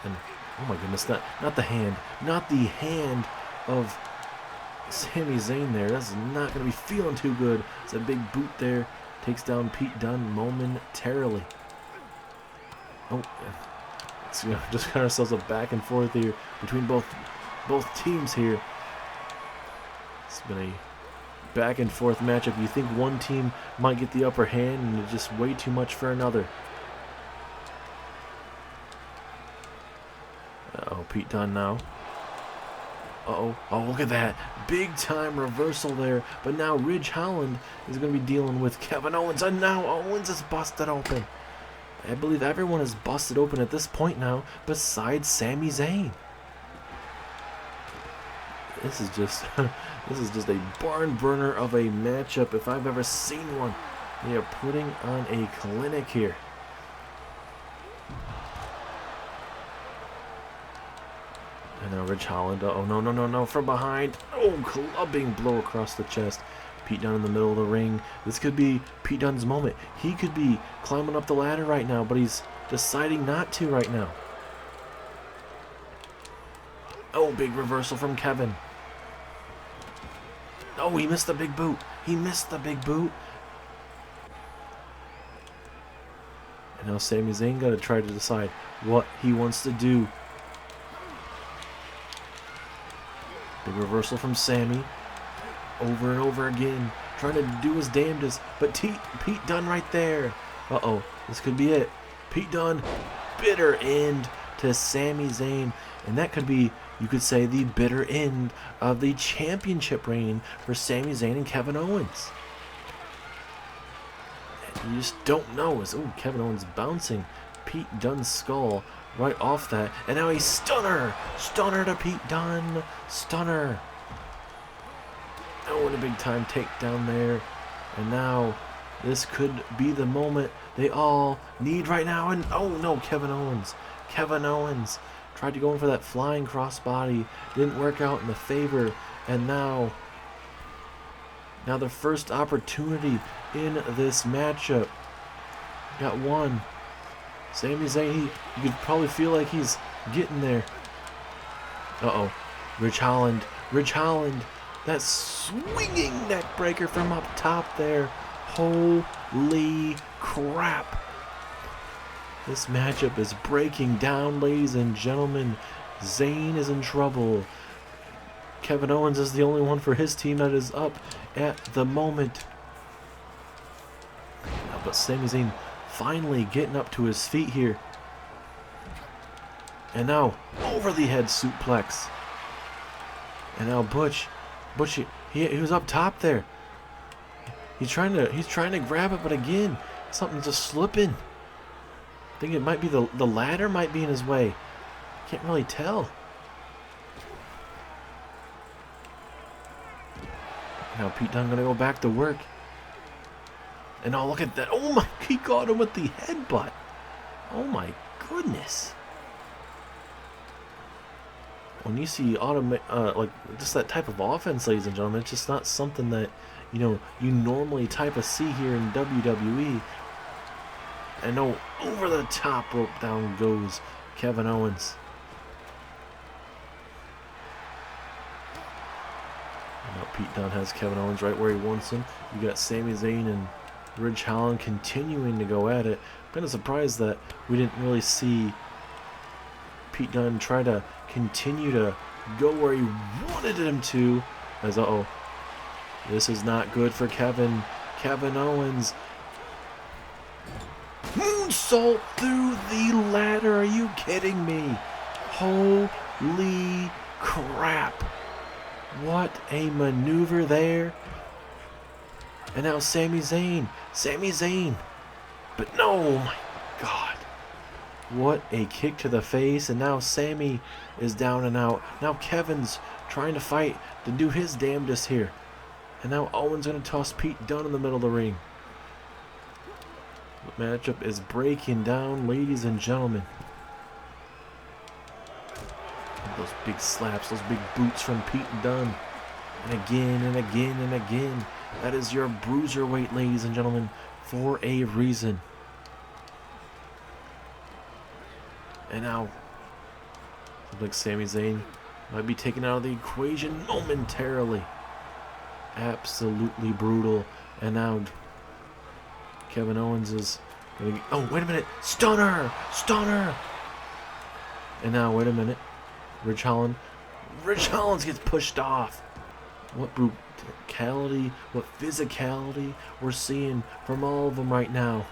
And oh my goodness, not the hand. Not the hand of Sami Zayn there. That's not going to be feeling too good. It's a big boot there. Takes down Pete Dunne momentarily. Oh, let's just got ourselves a back and forth here between both teams here. It's been a back and forth matchup. You think one team might get the upper hand, and it's just way too much for another. Uh-oh, Pete Dunne now. Uh-oh. Oh, look at that. Big time reversal there. But now Ridge Holland is going to be dealing with Kevin Owens. And now Owens is busted open. I believe everyone is busted open at this point now, besides Sami Zayn. This is just a barn burner of a matchup if I've ever seen one. They are putting on a clinic here. And now Ridge Holland. Oh, no, from behind. Oh, clubbing blow across the chest. Pete Dunne in the middle of the ring. This could be Pete Dunne's moment. He could be climbing up the ladder right now, but he's deciding not to right now. Oh, big reversal from Kevin. Oh, he missed the big boot. He missed the big boot. And now Sami Zayn got to try to decide what he wants to do. Big reversal from Sami. Over and over again. Trying to do his damnedest. But Pete Dunne right there. Uh-oh. This could be it. Pete Dunne. Bitter end to Sami Zayn. And that could be, you could say, the bitter end of the championship reign for Sami Zayn and Kevin Owens. You just don't know. Oh, Kevin Owens bouncing Pete Dunne's skull right off that. And now he's stunner. Stunner to Pete Dunne. Stunner. Oh, and a big time takedown there. And now this could be the moment they all need right now. And oh no, Kevin Owens. Kevin Owens tried to go in for that flying crossbody. Didn't work out in the favor. And now the first opportunity in this matchup. Got one. Sami Zayn, you could probably feel like he's getting there. Uh-oh. Ridge Holland. Ridge Holland. That swinging neck breaker from up top there. Holy crap. This matchup is breaking down, ladies and gentlemen. Zayn is in trouble. Kevin Owens is the only one for his team that is up at the moment. But Sami Zayn finally getting up to his feet here. And now, over the head suplex. And now Butch, he was up top there. He's trying to grab it, but again, something's just slipping. I think it might be the ladder might be in his way. Can't really tell. Now Pete Dunne gonna go back to work. And oh, look at that. Oh my, he got him with the headbutt. Oh my goodness. When you see like just that type of offense, ladies and gentlemen, it's just not something that, you normally type of see here in WWE. And no, over the top rope down goes Kevin Owens. And now Pete Dunne has Kevin Owens right where he wants him. You got Sami Zayn and Ridge Holland continuing to go at it. I'm kind of surprised that we didn't really see Pete Dunne try to continue to go where he wanted him to. As uh-oh, this is not good for Kevin Owens. Moonsault through the ladder. Are you kidding me? Holy crap. What a maneuver there. And now Sami Zayn. But no, my God. What a kick to the face. And now Sami is down and out. Now Kevin's trying to fight to do his damnedest here. And now Owens going to toss Pete Dunne in the middle of the ring. The matchup is breaking down, ladies and gentlemen. Those big slaps, those big boots from Pete Dunne. And again and again and again. That is your bruiserweight, ladies and gentlemen, for a reason. And now, looks like Sami Zayn might be taken out of the equation momentarily. Absolutely brutal. And now Kevin Owens is gonna oh, wait a minute. Stunner! And now, wait a minute. Ridge Holland gets pushed off. What brutality, what physicality we're seeing from all of them right now.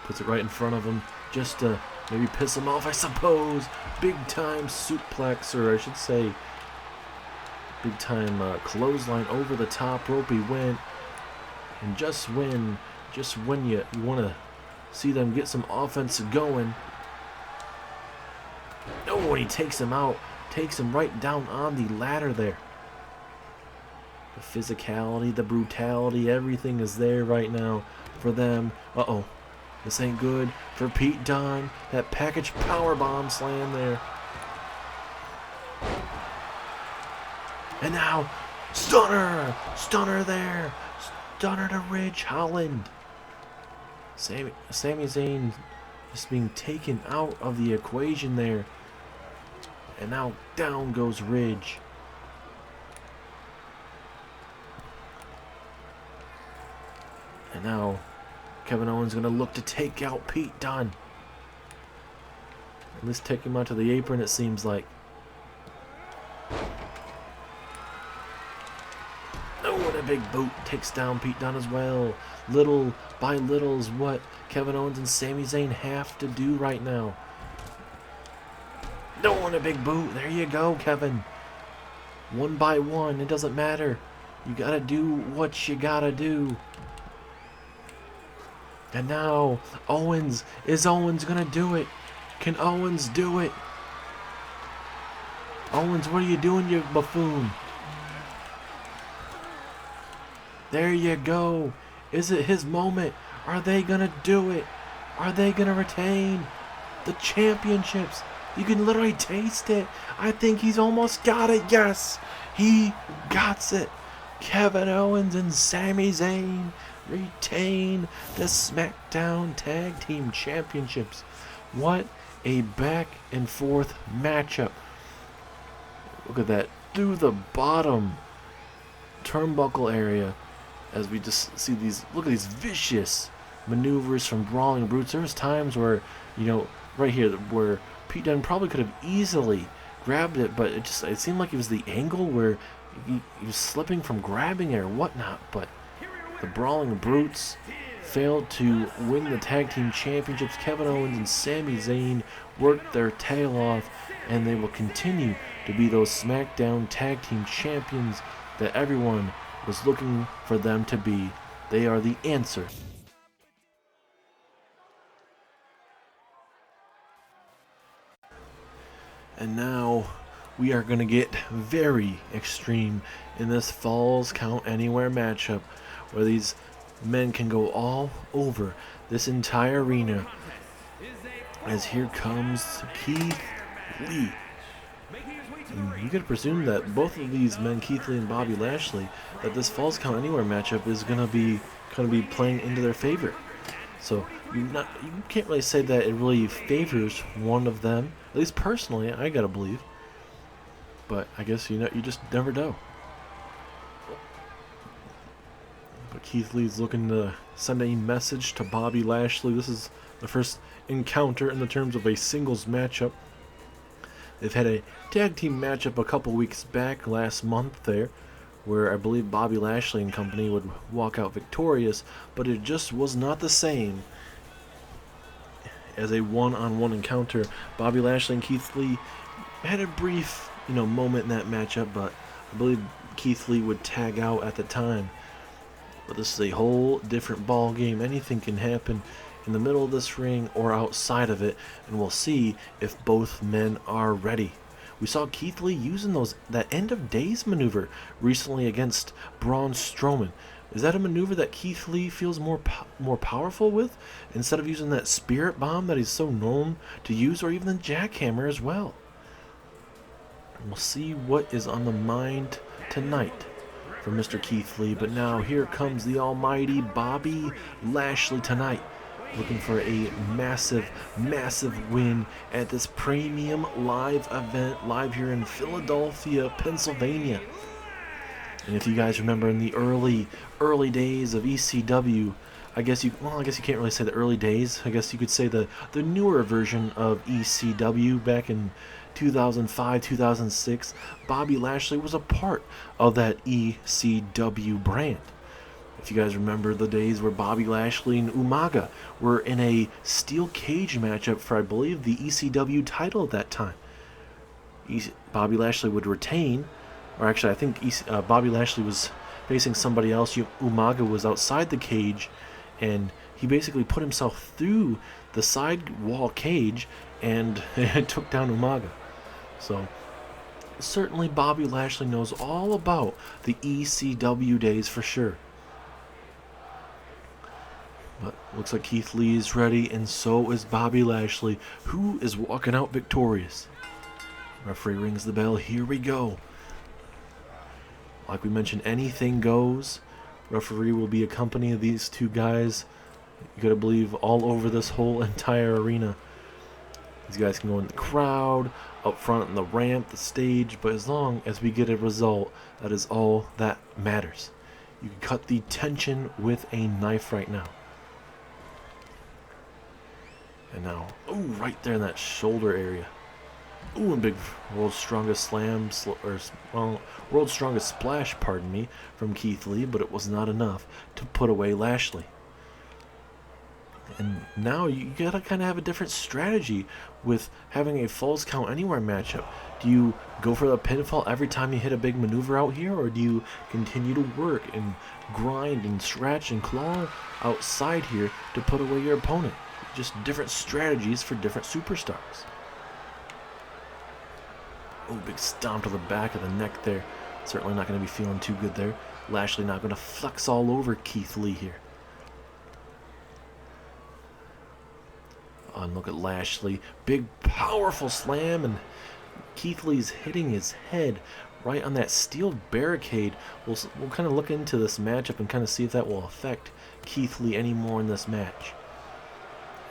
Puts it right in front of him just to maybe piss him off, I suppose. Big time suplex, or I should say big time clothesline over the top rope he went. And just when you want to see them get some offense going. Oh, when he takes him out, takes him right down on the ladder there. The physicality, the brutality, everything is there right now for them. Uh-oh. This ain't good for Pete Dunne. That package powerbomb slam there. And now, stunner there. Stunner to Ridge Holland. Sami Zayn just being taken out of the equation there. And now down goes Ridge. And now Kevin Owens going to look to take out Pete Dunne. At least take him onto the apron, it seems like. Oh, and a big boot takes down Pete Dunne as well. Little by little is what Kevin Owens and Sami Zayn have to do right now. No, and a big boot. There you go, Kevin. One by one, it doesn't matter. You gotta do what you gotta do. And now, Owens. Is Owens gonna do it? Can Owens do it? Owens, what are you doing, you buffoon? There you go. Is it his moment? Are they gonna do it? Are they gonna retain the championships? You can literally taste it. I think he's almost got it. Yes, he got it. Kevin Owens and Sami Zayn retain the Smackdown Tag Team Championships. What a back and forth matchup. Look at that. Through the bottom turnbuckle area, as we just see these, look at these vicious maneuvers from Brawling Brutes. There's times where, you know, right here, where Pete Dunne probably could have easily grabbed it, but it seemed like it was the angle where he was slipping from grabbing it or whatnot. But the Brawling Brutes failed to win the Tag Team Championships. Kevin Owens and Sami Zayn worked their tail off, and they will continue to be those SmackDown Tag Team Champions that everyone was looking for them to be. They are the answer. And now we are going to get very extreme in this Falls Count Anywhere matchup, where these men can go all over this entire arena. As here comes Keith Lee. Making his way You could presume that both of these men, Keith Lee and Bobby Lashley, that this Falls Count Anywhere matchup is gonna be playing into their favor. So you can't really say that it really favors one of them. At least personally, I gotta believe. But I guess you just never know. But Keith Lee's looking to send a message to Bobby Lashley. This is the first encounter in the terms of a singles matchup. They've had a tag team matchup a couple weeks back, last month there, where I believe Bobby Lashley and company would walk out victorious, but it just was not the same as a one-on-one encounter. Bobby Lashley and Keith Lee had a brief, moment in that matchup, but I believe Keith Lee would tag out at the time. But this is a whole different ball game. Anything can happen in the middle of this ring or outside of it, and we'll see if both men are ready. We saw Keith Lee using that end of days maneuver recently against Braun Strowman. Is that a maneuver that Keith Lee feels more powerful with, instead of using that spirit bomb that he's so known to use, or even the jackhammer as well? And we'll see what is on the mind tonight for Mr. Keith Lee. But now here comes the almighty Bobby Lashley tonight, looking for a massive, massive win at this premium live event live here in Philadelphia, Pennsylvania. And if you guys remember in the early days of ECW, I guess you can't really say the early days. I guess you could say the newer version of ECW back in 2005, 2006. Bobby Lashley was a part of that ECW brand. If you guys remember the days where Bobby Lashley and Umaga were in a steel cage matchup for, I believe, the ECW title at that time. Bobby Lashley would retain, or actually I think Bobby Lashley was facing somebody else. Umaga was outside the cage, and he basically put himself through the side wall cage and took down Umaga. So certainly Bobby Lashley knows all about the ECW days for sure. But looks like Keith Lee is ready, and so is Bobby Lashley, who is walking out victorious. Referee rings the bell. Here we go. Like we mentioned, anything goes. Referee will be accompanying these two guys, you gotta believe, all over this whole entire arena. These guys can go in the crowd, up front in the ramp, the stage, but as long as we get a result, that is all that matters. You can cut the tension with a knife right now. And now, right there in that shoulder area. A big world's strongest world's strongest splash, pardon me, from Keith Lee, but it was not enough to put away Lashley. And now you gotta kind of have a different strategy with having a Falls Count Anywhere matchup. Do you go for the pinfall every time you hit a big maneuver out here, or do you continue to work and grind and scratch and claw outside here to put away your opponent? Just different strategies for different superstars. Big stomp to the back of the neck there. Certainly not going to be feeling too good there. Lashley not going to flex all over Keith Lee here. And look at Lashley. Big, powerful slam, and Keith Lee's hitting his head right on that steel barricade. We'll kind of look into this matchup and kind of see if that will affect Keith Lee anymore in this match.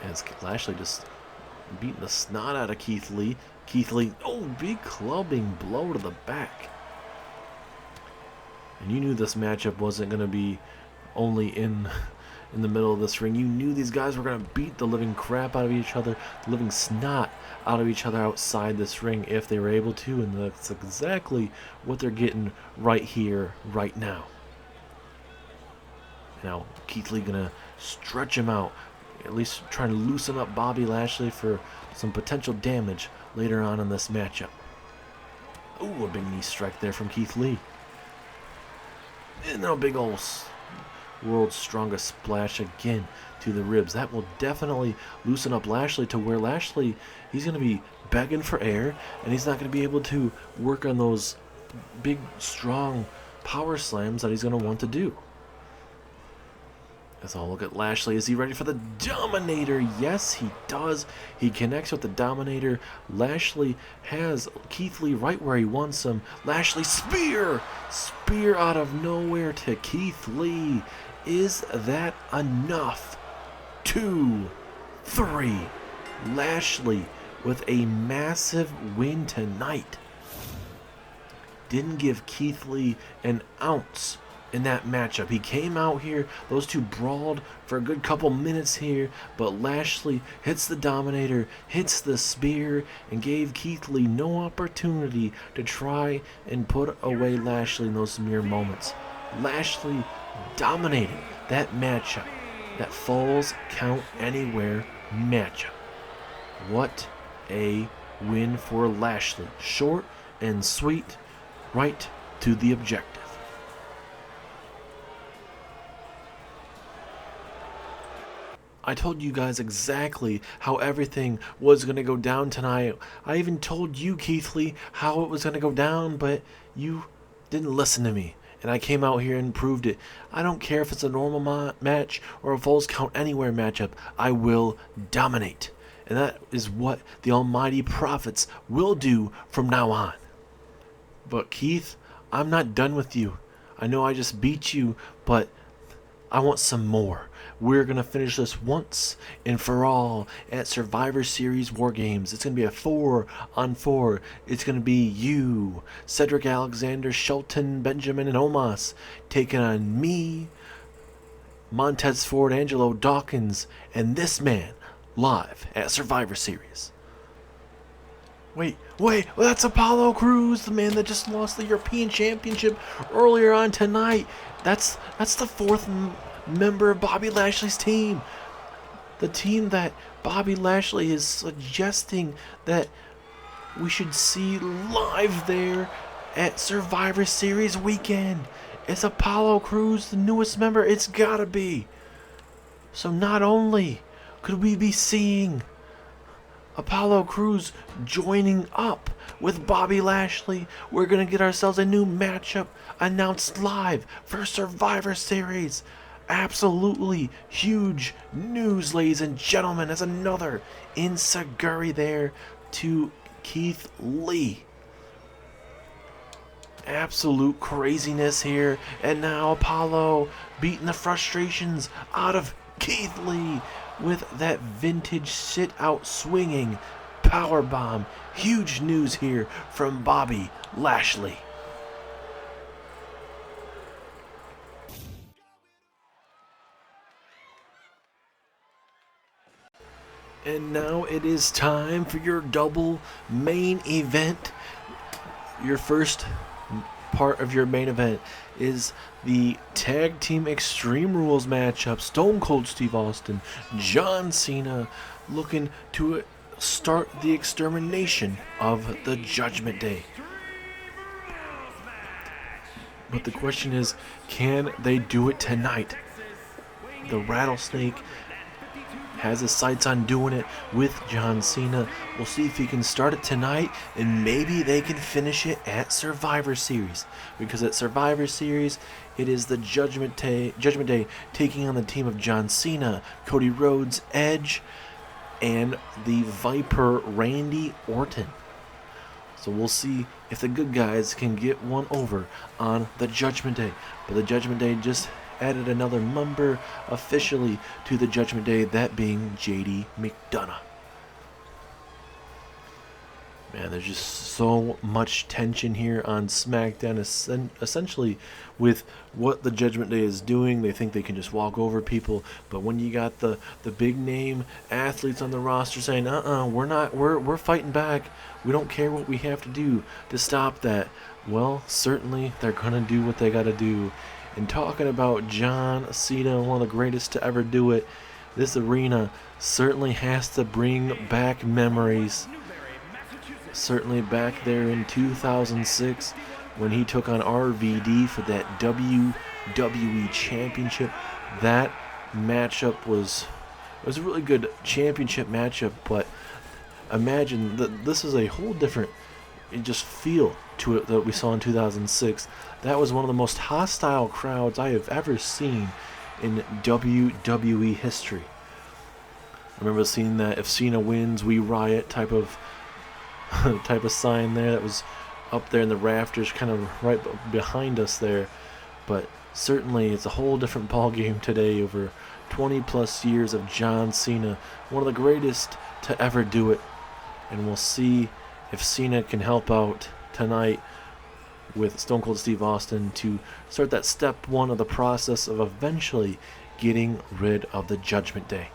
As Lashley just beating the snot out of Keith Lee. Keith Lee, big clubbing blow to the back. And you knew this matchup wasn't going to be only in the middle of this ring. You knew these guys were going to beat the living crap out of each other, the living snot out of each other outside this ring if they were able to, and that's exactly what they're getting right here, right now. Now, Keith Lee going to stretch him out, at least trying to loosen up Bobby Lashley for some potential damage later on in this matchup. A big knee strike there from Keith Lee. And now big ol' world's strongest splash again to the ribs. That will definitely loosen up Lashley to where Lashley, he's going to be begging for air, and he's not going to be able to work on those big, strong power slams that he's going to want to do. Let's all look at Lashley. Is he ready for the Dominator? Yes, he does. He connects with the Dominator. Lashley has Keith Lee right where he wants him. Lashley spear! Spear out of nowhere to Keith Lee. Is that enough? 2, 3. Lashley with a massive win tonight. Didn't give Keith Lee an ounce in that matchup. He came out here, those two brawled for a good couple minutes here, but Lashley hits the Dominator, hits the spear, and gave Keith Lee no opportunity to try and put away Lashley in those mere moments. Lashley dominated that matchup, that Falls Count Anywhere matchup. What a win for Lashley. Short and sweet, right to the objective. I told you guys exactly how everything was going to go down tonight. I even told you, Keith Lee, how it was going to go down, but you didn't listen to me. And I came out here and proved it. I don't care if it's a normal match or a Falls Count Anywhere matchup. I will dominate. And that is what the almighty prophets will do from now on. But Keith, I'm not done with you. I know I just beat you, but I want some more. We're going to finish this once and for all at Survivor Series War Games. It's going to be a 4-on-4. It's going to be you, Cedric Alexander, Shelton, Benjamin, and Omos taking on me, Montez Ford, Angelo Dawkins, and this man live at Survivor Series. Wait, that's Apollo Crews, the man that just lost the European Championship earlier on tonight. That's the fourth member of Bobby Lashley's team. The team that Bobby Lashley is suggesting that we should see live there at Survivor Series weekend. Is Apollo Crews the newest member? It's gotta be. So not only could we be seeing Apollo Crews joining up with Bobby Lashley, we're going to get ourselves a new matchup announced live for Survivor Series. Absolutely huge news, ladies and gentlemen, as another enziguri there to Keith Lee. Absolute craziness here, and now Apollo beating the frustrations out of Keith Lee with that vintage sit-out swinging powerbomb. Huge news here from Bobby Lashley. And now it is time for your double main event. Your first part of your main event is the Tag Team Extreme Rules matchup. Stone Cold Steve Austin, John Cena, looking to start the extermination of the Judgment Day. But the question is, can they do it tonight? The Rattlesnake has his sights on doing it with John Cena. We'll see if he can start it tonight, and maybe they can finish it at Survivor Series. Because at Survivor Series, it is the Judgment Day taking on the team of John Cena, Cody Rhodes, Edge, and the Viper Randy Orton. So we'll see if the good guys can get one over on the Judgment Day. But the Judgment Day just added another member officially to the Judgment Day, that being JD McDonough. Man, there's just so much tension here on SmackDown, essentially with what the Judgment Day is doing. They think they can just walk over people, but when you got the big name athletes on the roster saying, we're fighting back, we don't care what we have to do to stop that, well, certainly they're gonna do what they gotta do. And talking about John Cena, one of the greatest to ever do it, this arena certainly has to bring back memories. Certainly back there in 2006 when he took on RVD for that WWE Championship. That matchup was a really good championship matchup, but imagine that this is a whole different just feel to it that we saw in 2006. That was one of the most hostile crowds I have ever seen in WWE history. I remember seeing that if Cena wins, we riot type of sign there that was up there in the rafters, kind of right behind us there. But certainly it's a whole different ball game today. Over 20 plus years of John Cena, one of the greatest to ever do it. And we'll see if Cena can help out tonight with Stone Cold Steve Austin to start that step one of the process of eventually getting rid of the Judgment Day.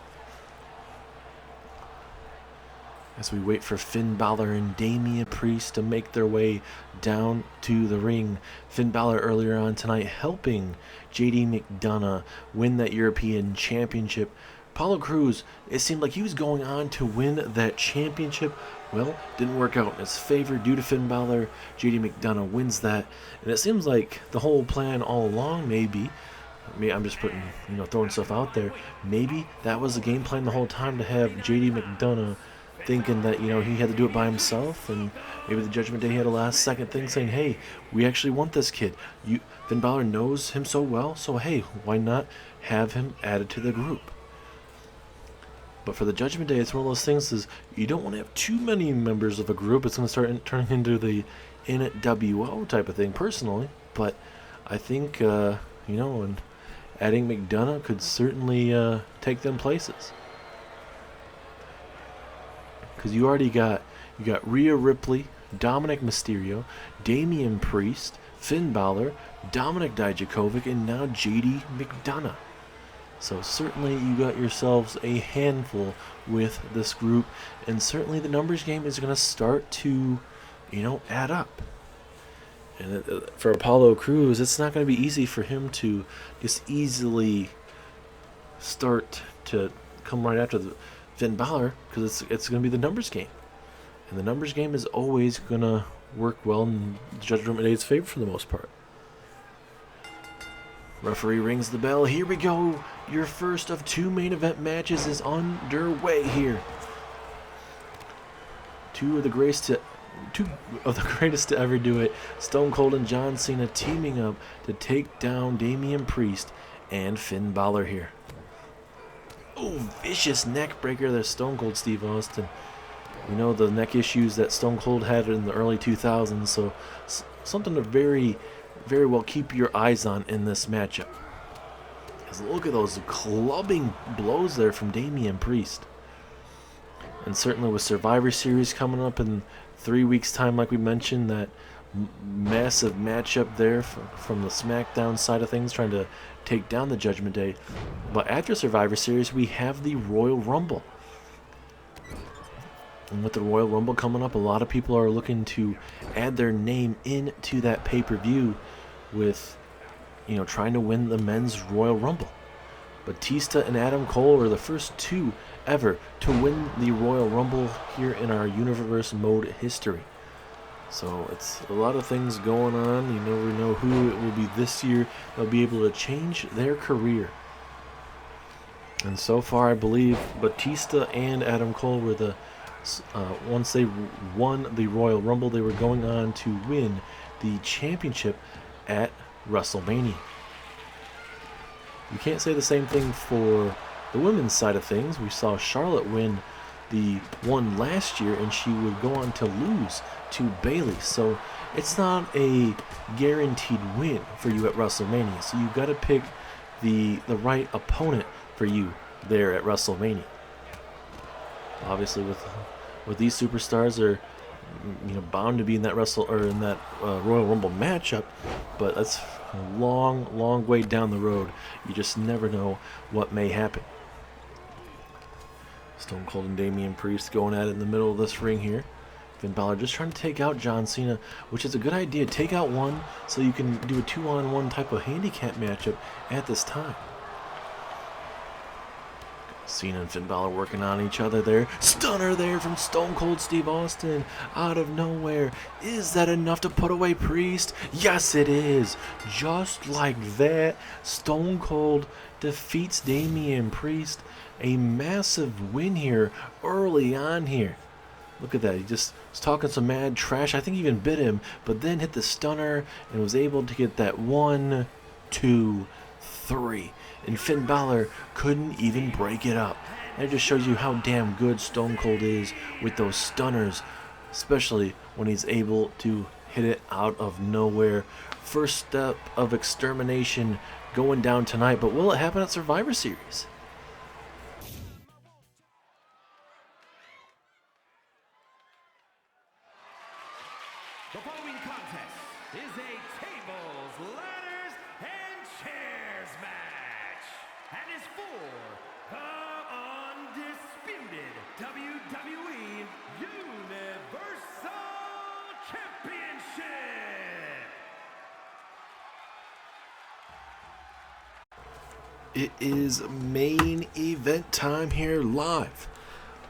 As we wait for Finn Balor and Damian Priest to make their way down to the ring. Finn Balor earlier on tonight helping JD McDonough win that European Championship. Apollo Crews, it seemed like he was going on to win that championship. Well, didn't work out in his favor due to Finn Balor. JD McDonough wins that. And it seems like the whole plan all along, maybe I'm just putting, throwing stuff out there. Maybe that was the game plan the whole time, to have JD McDonough thinking that, he had to do it by himself, and maybe the Judgment Day had a last second thing saying, hey, we actually want this kid. Finn Balor knows him so well, so hey, why not have him added to the group? But for the Judgment Day, it's one of those things is you don't want to have too many members of a group. It's going to start turning into the NWO type of thing, personally. But I think, and adding McDonough could certainly take them places. Because you already got Rhea Ripley, Dominic Mysterio, Damian Priest, Finn Balor, Dominic Dijakovic, and now JD McDonough. So certainly you got yourselves a handful with this group, and certainly the numbers game is going to start to, add up. And for Apollo Crews, it's not going to be easy for him to just easily start to come right after the Finn Balor, because it's going to be the numbers game. And the numbers game is always going to work well in Judgment Day's favor for the most part. Referee rings the bell. Here we go. Your first of two main event matches is underway here. Two of the greatest to ever do it. Stone Cold and John Cena teaming up to take down Damian Priest and Finn Balor here. Oh, vicious neck breaker there, Stone Cold Steve Austin. The neck issues that Stone Cold had in the early 2000s, so something to very, very well keep your eyes on in this matchup. Because look at those clubbing blows there from Damian Priest. And certainly with Survivor Series coming up in 3 weeks' time, like we mentioned, that massive matchup there from the Smackdown side of things, trying to take down the Judgment Day. But after Survivor Series, we have the Royal Rumble. And with the Royal Rumble coming up, a lot of people are looking to add their name into that pay-per-view with, trying to win the men's Royal Rumble. Batista and Adam Cole were the first two ever to win the Royal Rumble here in our Universe Mode history. So it's a lot of things going on. You never know who it will be this year that'll be able to change their career. And so far, I believe Batista and Adam Cole were the once they won the Royal Rumble, they were going on to win the championship at WrestleMania. You can't say the same thing for the women's side of things. We saw Charlotte win the one last year, and she would go on to lose to Bayley. So it's not a guaranteed win for you at WrestleMania. So you got to pick the right opponent for you there at WrestleMania. Obviously, with these superstars, they're bound to be in that Royal Rumble matchup, but that's a long way down the road. You just never know what may happen. Stone Cold and Damian Priest going at it in the middle of this ring here. Finn Balor just trying to take out John Cena, which is a good idea. Take out one so you can do a 2-on-1 type of handicap matchup at this time. Cena and Finn Balor working on each other there. Stunner there from Stone Cold Steve Austin out of nowhere. Is that enough to put away Priest? Yes, it is. Just like that, Stone Cold defeats Damian Priest. A massive win here early on here. Look at that. He just was talking some mad trash. I think he even bit him, but then hit the stunner and was able to get that 1, 2, 3. And Finn Balor couldn't even break it up. That just shows you how damn good Stone Cold is with those stunners, especially when he's able to hit it out of nowhere. First step of extermination going down tonight, but will it happen at Survivor Series? The following contest is a tables, ladders, and chairs match, and is for the undisputed WWE Universal Championship. It is main event time here live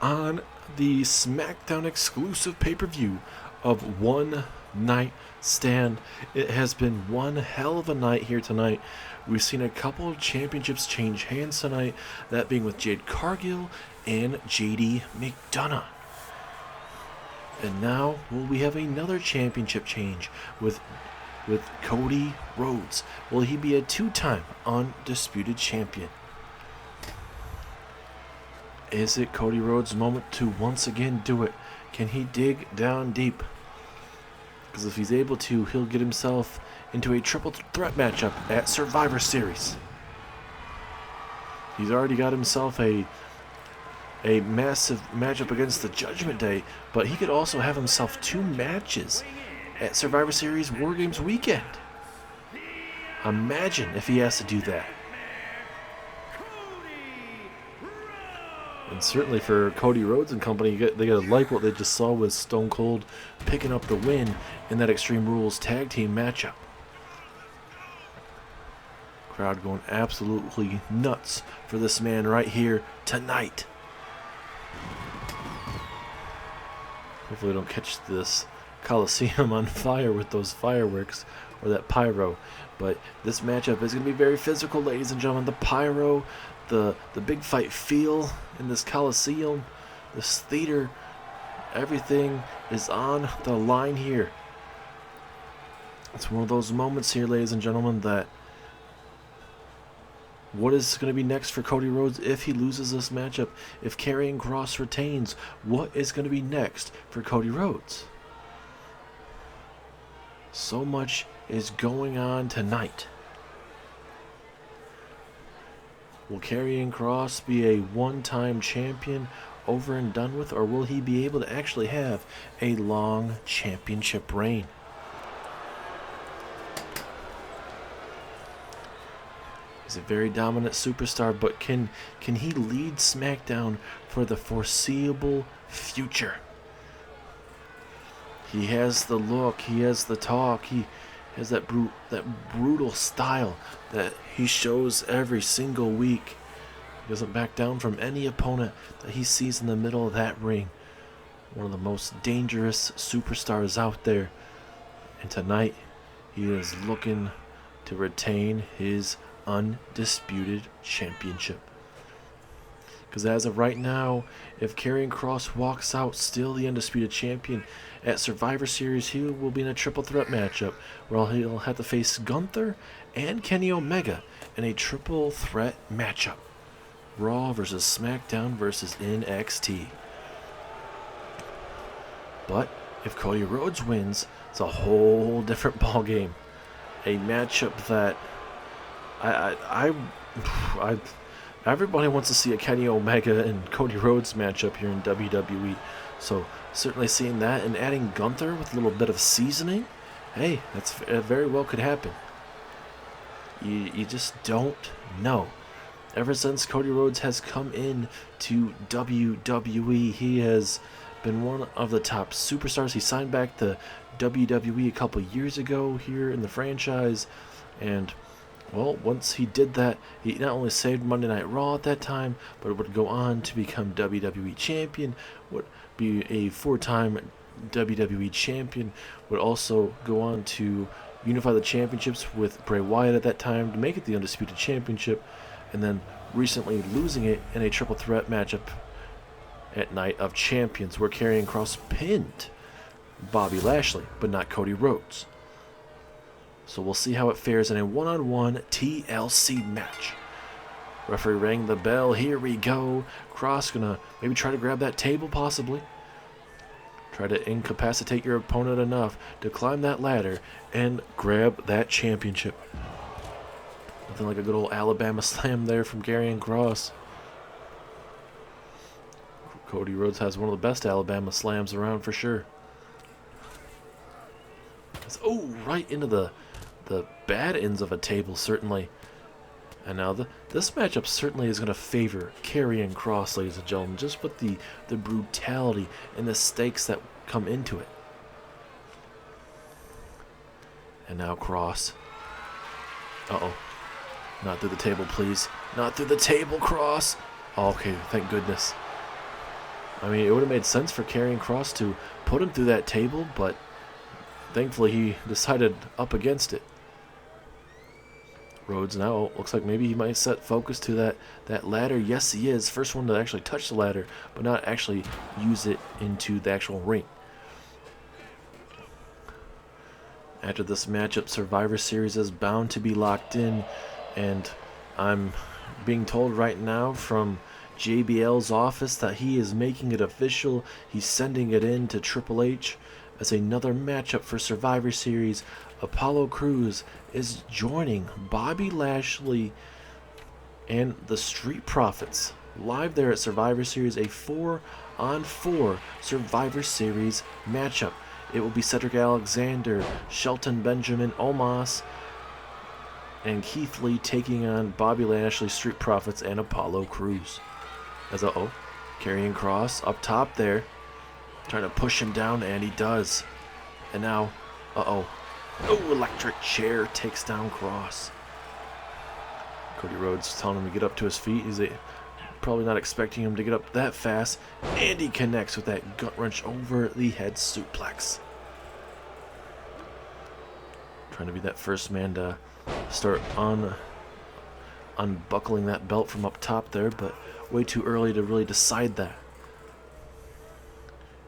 on the Smackdown exclusive pay-per-view of One Night Stand. It has been one hell of a night here tonight. We've seen a couple of championships change hands tonight, that being with Jade Cargill and JD McDonough. And now will we have another championship change with Cody Rhodes. Will he be a two-time undisputed champion? Is it Cody Rhodes' moment to once again do it? Can he dig down deep? Because if he's able to, he'll get himself into a triple threat matchup at Survivor Series. He's already got himself a massive matchup against the Judgment Day, but he could also have himself 2 matches at Survivor Series War Games weekend. Imagine if he has to do that. And certainly for Cody Rhodes and company, they gotta like what they just saw with Stone Cold picking up the win in that Extreme Rules tag team matchup. Crowd going absolutely nuts for this man right here tonight. Hopefully we don't catch this Coliseum on fire with those fireworks or that pyro, but this matchup is going to be very physical, ladies and gentlemen. The pyro, the big fight feel in this Coliseum, this theater, everything is on the line here. It's one of those moments here, ladies and gentlemen, that what is going to be next for Cody Rhodes if he loses this matchup? If Karrion Kross retains, what is going to be next for Cody Rhodes? So much is going on tonight. Will Karrion Kross be a one-time champion over and done with, or will he be able to actually have a long championship reign? He's a very dominant superstar, but can he lead SmackDown for the foreseeable future? He has the look, he has the talk, he has that brutal style that he shows every single week. He doesn't back down from any opponent that he sees in the middle of that ring. One of the most dangerous superstars out there. And tonight, he is looking to retain his undisputed championship. Because as of right now, if Karrion Kross walks out still the undisputed champion at Survivor Series, he will be in a triple threat matchup where he'll have to face Gunther and Kenny Omega in a triple threat matchup. Raw versus SmackDown versus NXT. But if Cody Rhodes wins, it's a whole different ballgame. A matchup that everybody wants to see a Kenny Omega and Cody Rhodes matchup here in WWE. So certainly seeing that and adding Gunther with a little bit of seasoning, hey, that's very well could happen. You just don't know. Ever since Cody Rhodes has come in to WWE, he has been one of the top superstars. He signed back to WWE a couple years ago here in the franchise, and well, once he did that, he not only saved Monday Night Raw at that time, but would go on to become WWE Champion, would be a 4-time WWE Champion, would also go on to unify the championships with Bray Wyatt at that time to make it the Undisputed Championship, and then recently losing it in a triple threat matchup at Night of Champions, where Karrion Kross pinned Bobby Lashley, but not Cody Rhodes. So we'll see how it fares in a one-on-one TLC match. Referee rang the bell. Here we go. Cross gonna maybe try to grab that table, possibly. Try to incapacitate your opponent enough to climb that ladder and grab that championship. Nothing like a good old Alabama slam there from Karrion Kross. Cody Rhodes has one of the best Alabama slams around for sure. Oh, right into the bad ends of a table, certainly. And now this matchup certainly is going to favor Karrion Kross, ladies and gentlemen, just with the brutality and the stakes that come into it. And now Kross. Uh-oh. Not through the table, please. Not through the table, Kross. Oh, okay, thank goodness. I mean, it would have made sense for Karrion Kross to put him through that table, but thankfully he decided up against it. Rhodes now looks like maybe he might set focus to that ladder. Yes, he is. First one to actually touch the ladder, but not actually use it into the actual ring. After this matchup, Survivor Series is bound to be locked in, and I'm being told right now from JBL's office that he is making it official. He's sending it in to Triple H as another matchup for Survivor Series. Apollo Crews is joining Bobby Lashley and the Street Profits live there at Survivor Series, a 4-on-4 Survivor Series matchup. It will be Cedric Alexander, Shelton Benjamin, Omos, and Keith Lee taking on Bobby Lashley, Street Profits, and Apollo Crews. As Karrion Kross up top there, trying to push him down, and he does. And now, electric chair takes down Kross. Cody Rhodes telling him to get up to his feet. He's probably not expecting him to get up that fast. And he connects with that gut wrench over the head suplex. Trying to be that first man to start unbuckling that belt from up top there, but way too early to really decide that.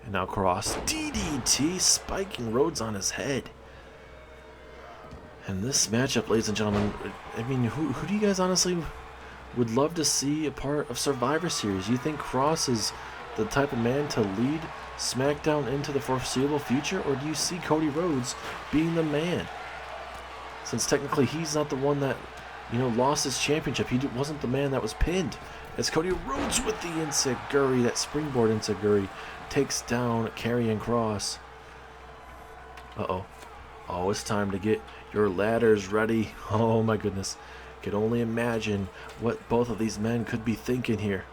And now Kross, DDT, spiking Rhodes on his head. And this matchup, ladies and gentlemen, I mean, who do you guys honestly would love to see a part of Survivor Series? You think Kross is the type of man to lead SmackDown into the foreseeable future, or do you see Cody Rhodes being the man? Since technically he's not the one that, lost his championship. He wasn't the man that was pinned. As Cody Rhodes with the enziguri, that springboard enziguri, takes down Karrion Kross. Oh, it's time to get your ladders ready. Oh my goodness. Could only imagine what both of these men could be thinking here.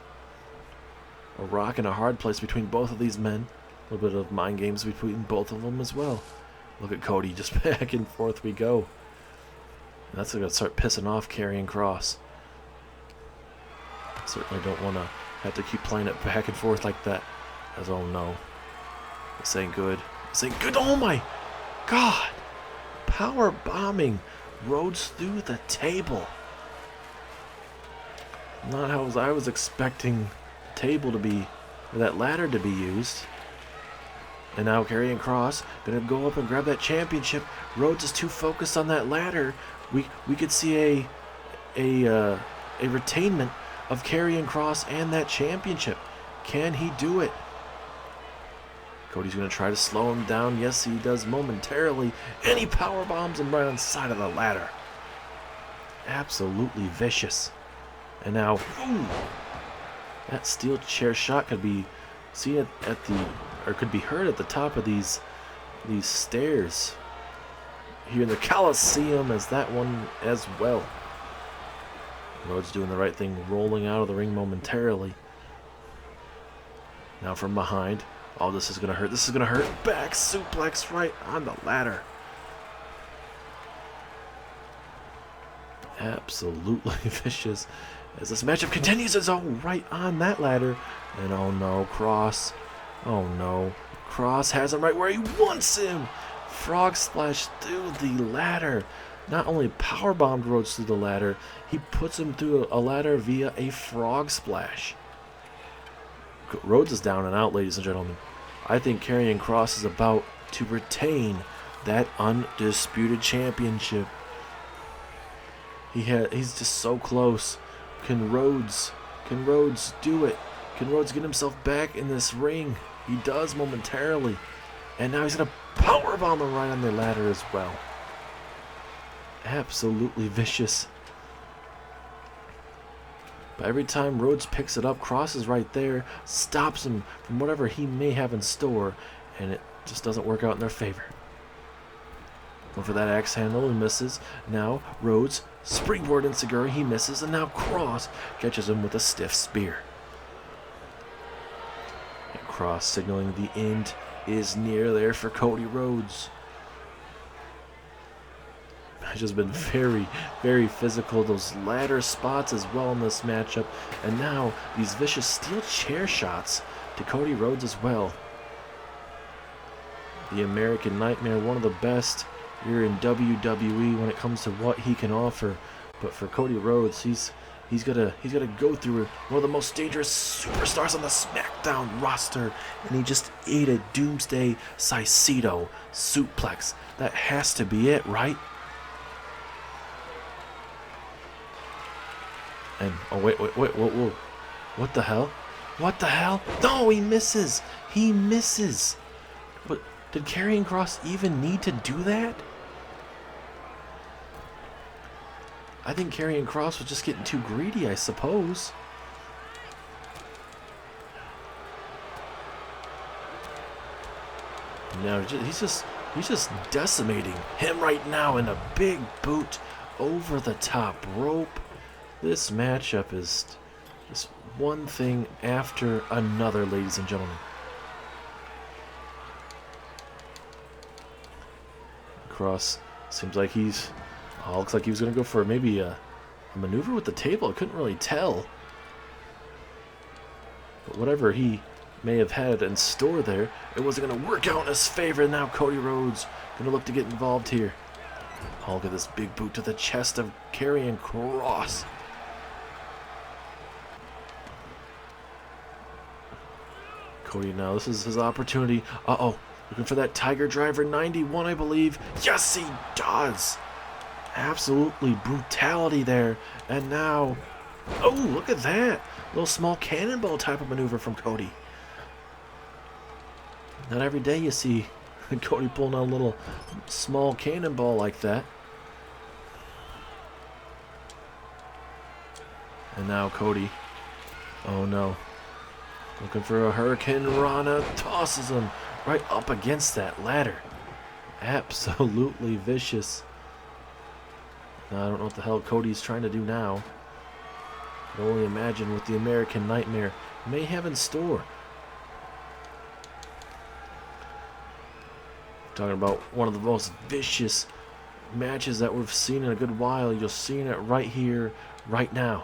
A rock and a hard place between both of these men. A little bit of mind games between both of them as well. Look at Cody, just back and forth we go. And that's going to start pissing off Karrion Kross. Certainly don't want to have to keep playing it back and forth like that. As oh no. This ain't good. This ain't good. Oh my God. Power bombing Rhodes through the table. Not how I was expecting the table to be, or that ladder to be used. And now Karrion Kross gonna go up and grab that championship. Rhodes is too focused on that ladder. We could see a retainment of Karrion Kross and that championship. Can he do it? Cody's going to try to slow him down. Yes, he does momentarily. And he powerbombs him right on the side of the ladder. Absolutely vicious. And now, that steel chair shot could be seen could be heard at the top of these stairs here in the Coliseum, as that one as well. Rhodes doing the right thing, rolling out of the ring momentarily. Now from behind. Oh, this is going to hurt. This is going to hurt. Back suplex right on the ladder. Absolutely vicious. As this matchup continues, it's all right on that ladder. And oh no, Kross. Oh no. Kross has him right where he wants him. Frog splash through the ladder. Not only powerbombed Rhodes through the ladder, he puts him through a ladder via a frog splash. Rhodes is down and out, ladies and gentlemen. I think Karrion Kross is about to retain that undisputed championship. He's just so close. Can Rhodes do it? Can Rhodes get himself back in this ring? He does momentarily. And now he's going to powerbomb him right on the ladder as well. Absolutely vicious. But every time Rhodes picks it up, Cross is right there, stops him from whatever he may have in store, and it just doesn't work out in their favor. Going for that axe handle, he misses. Now Rhodes, springboard enziguri, he misses, and now Cross catches him with a stiff spear. And Cross signaling the end is near there for Cody Rhodes. It's just been very, very physical. Those ladder spots as well in this matchup. And now these vicious steel chair shots to Cody Rhodes as well. The American Nightmare, one of the best here in WWE when it comes to what he can offer. But for Cody Rhodes, he's gotta go through one of the most dangerous superstars on the Smackdown roster, and he just ate a Doomsday Saisito suplex. That has to be it, right? And, oh, wait, whoa. What the hell? What the hell? No, he misses! He misses! But did Karrion Kross even need to do that? I think Karrion Kross was just getting too greedy, I suppose. No, he's just decimating him right now in a big boot over the top rope. This matchup is just one thing after another, ladies and gentlemen. Kross seems like looks like he was going to go for maybe a maneuver with the table. I couldn't really tell. But whatever he may have had in store there, it wasn't going to work out in his favor. Now Cody Rhodes going to look to get involved here. Oh, look at this big boot to the chest of Karrion Kross. Cody now, this is his opportunity. Uh-oh, looking for that Tiger Driver 91, I believe. Yes, he does. Absolutely brutality there. And now, oh, look at that. Little small cannonball type of maneuver from Cody. Not every day you see Cody pulling out a little small cannonball like that. And now Cody, oh no. Looking for a Hurricane Rana, tosses him right up against that ladder. Absolutely vicious. Now, I don't know what the hell Cody's trying to do now. I can only imagine what the American Nightmare may have in store. Talking about one of the most vicious matches that we've seen in a good while. You're seeing it right here, right now.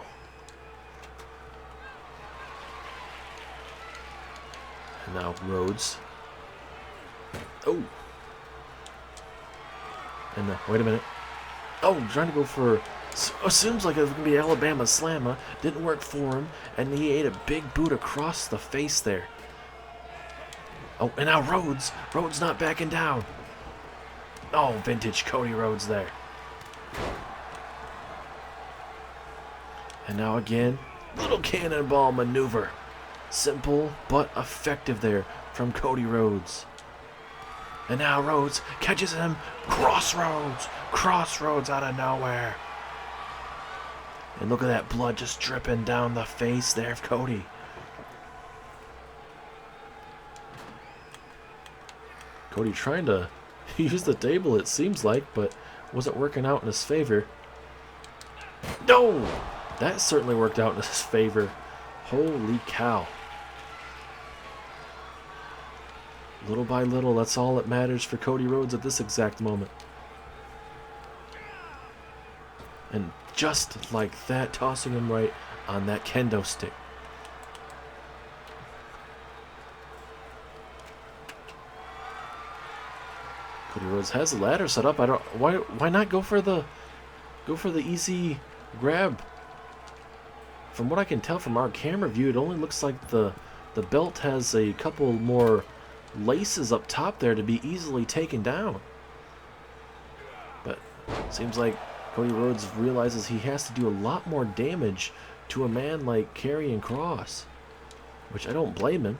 And now Rhodes. Oh. And wait a minute. Oh, trying to go for. Seems like it was going to be Alabama Slammer. Didn't work for him. And he ate a big boot across the face there. Oh, and now Rhodes. Rhodes not backing down. Oh, vintage Cody Rhodes there. And now again, little cannonball maneuver. Simple but effective there from Cody Rhodes. And now Rhodes catches him. Crossroads out of nowhere. And look at that blood just dripping down the face there of Cody. Cody trying to use the table, it seems like, but wasn't working out in his favor. No! That certainly worked out in his favor. Holy cow. Little by little, that's all that matters for Cody Rhodes at this exact moment. And just like that, tossing him right on that kendo stick. Cody Rhodes has the ladder set up. Why not go for the easy grab? From what I can tell from our camera view, it only looks like the belt has a couple more laces up top there to be easily taken down. Seems like Cody Rhodes realizes he has to do a lot more damage to a man like Karrion Kross, which I don't blame him.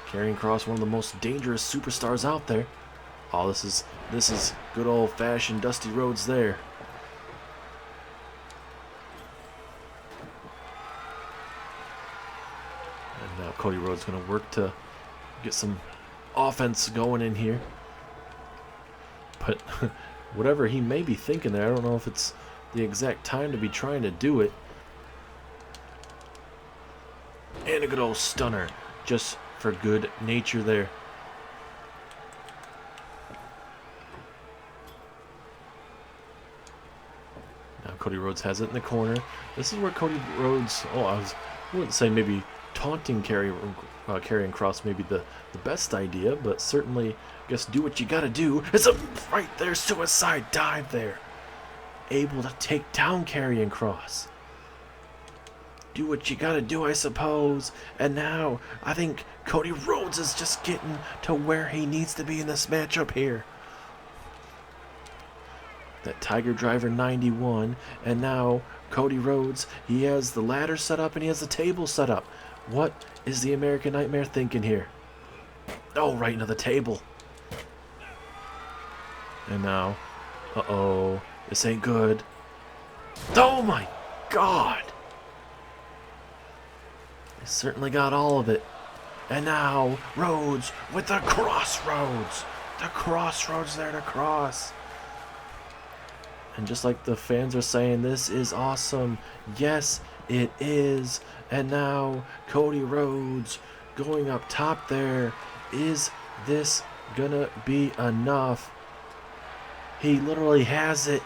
Karrion Kross, one of the most dangerous superstars out there. Oh, this is good old-fashioned Dusty Rhodes there. And now Cody Rhodes going to work to get some offense going in here. But whatever he may be thinking there, I don't know if it's the exact time to be trying to do it. And a good old stunner, just for good nature there. Now Cody Rhodes has it in the corner. This is where Cody Rhodes, I wouldn't say maybe taunting Karrion Kross may be the best idea, but certainly, I guess, do what you gotta do. It's a right there, suicide dive there. Able to take down Karrion Kross. Do what you gotta do, I suppose. And now, I think Cody Rhodes is just getting to where he needs to be in this matchup here. That Tiger Driver 91, and now Cody Rhodes, he has the ladder set up and he has the table set up. What is the American Nightmare thinking here? Oh, right into the table. And now, uh-oh, this ain't good. Oh my God! He certainly got all of it. And now, Rhodes with the crossroads. The crossroads there to cross. And just like the fans are saying, this is awesome. Yes, it is. And now, Cody Rhodes going up top there. Is this gonna be enough? He literally has it.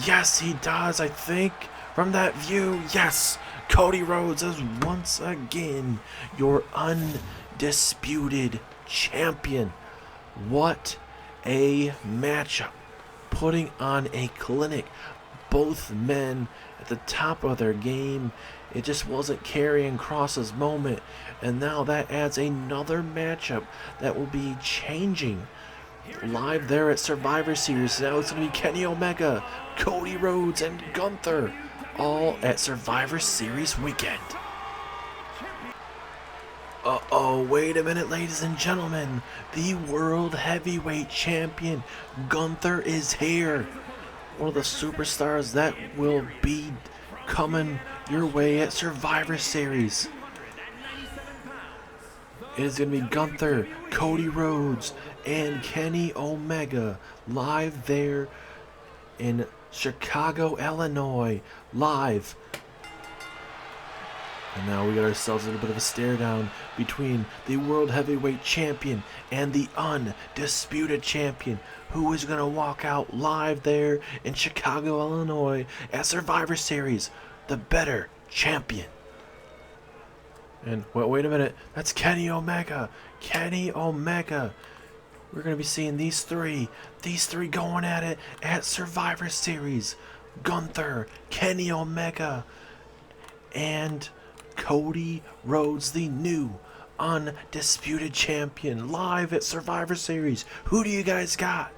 Yes, he does, I think. From that view, yes. Cody Rhodes is once again your undisputed champion. What a matchup. Putting on a clinic. Both men at the top of their game. It just wasn't Karrion Kross's moment. And now that adds another matchup that will be changing. Live there at Survivor Series. Now it's going to be Kenny Omega, Cody Rhodes, and Gunther. All at Survivor Series weekend. Uh-oh, wait a minute, ladies and gentlemen. The World Heavyweight Champion, Gunther, is here. One of the superstars that will be coming your way at Survivor Series. It is going to be Gunther, Cody Rhodes, and Kenny Omega live there in Chicago, Illinois. Live. And now we got ourselves a little bit of a stare down between the World Heavyweight Champion and the Undisputed Champion. Who is going to walk out live there in Chicago, Illinois at Survivor Series? The better champion. And wait a minute. That's Kenny Omega. Kenny Omega. We're going to be seeing these three going at it at Survivor Series. Gunther, Kenny Omega, and Cody Rhodes, the new Undisputed Champion, live at Survivor Series. Who do you guys got?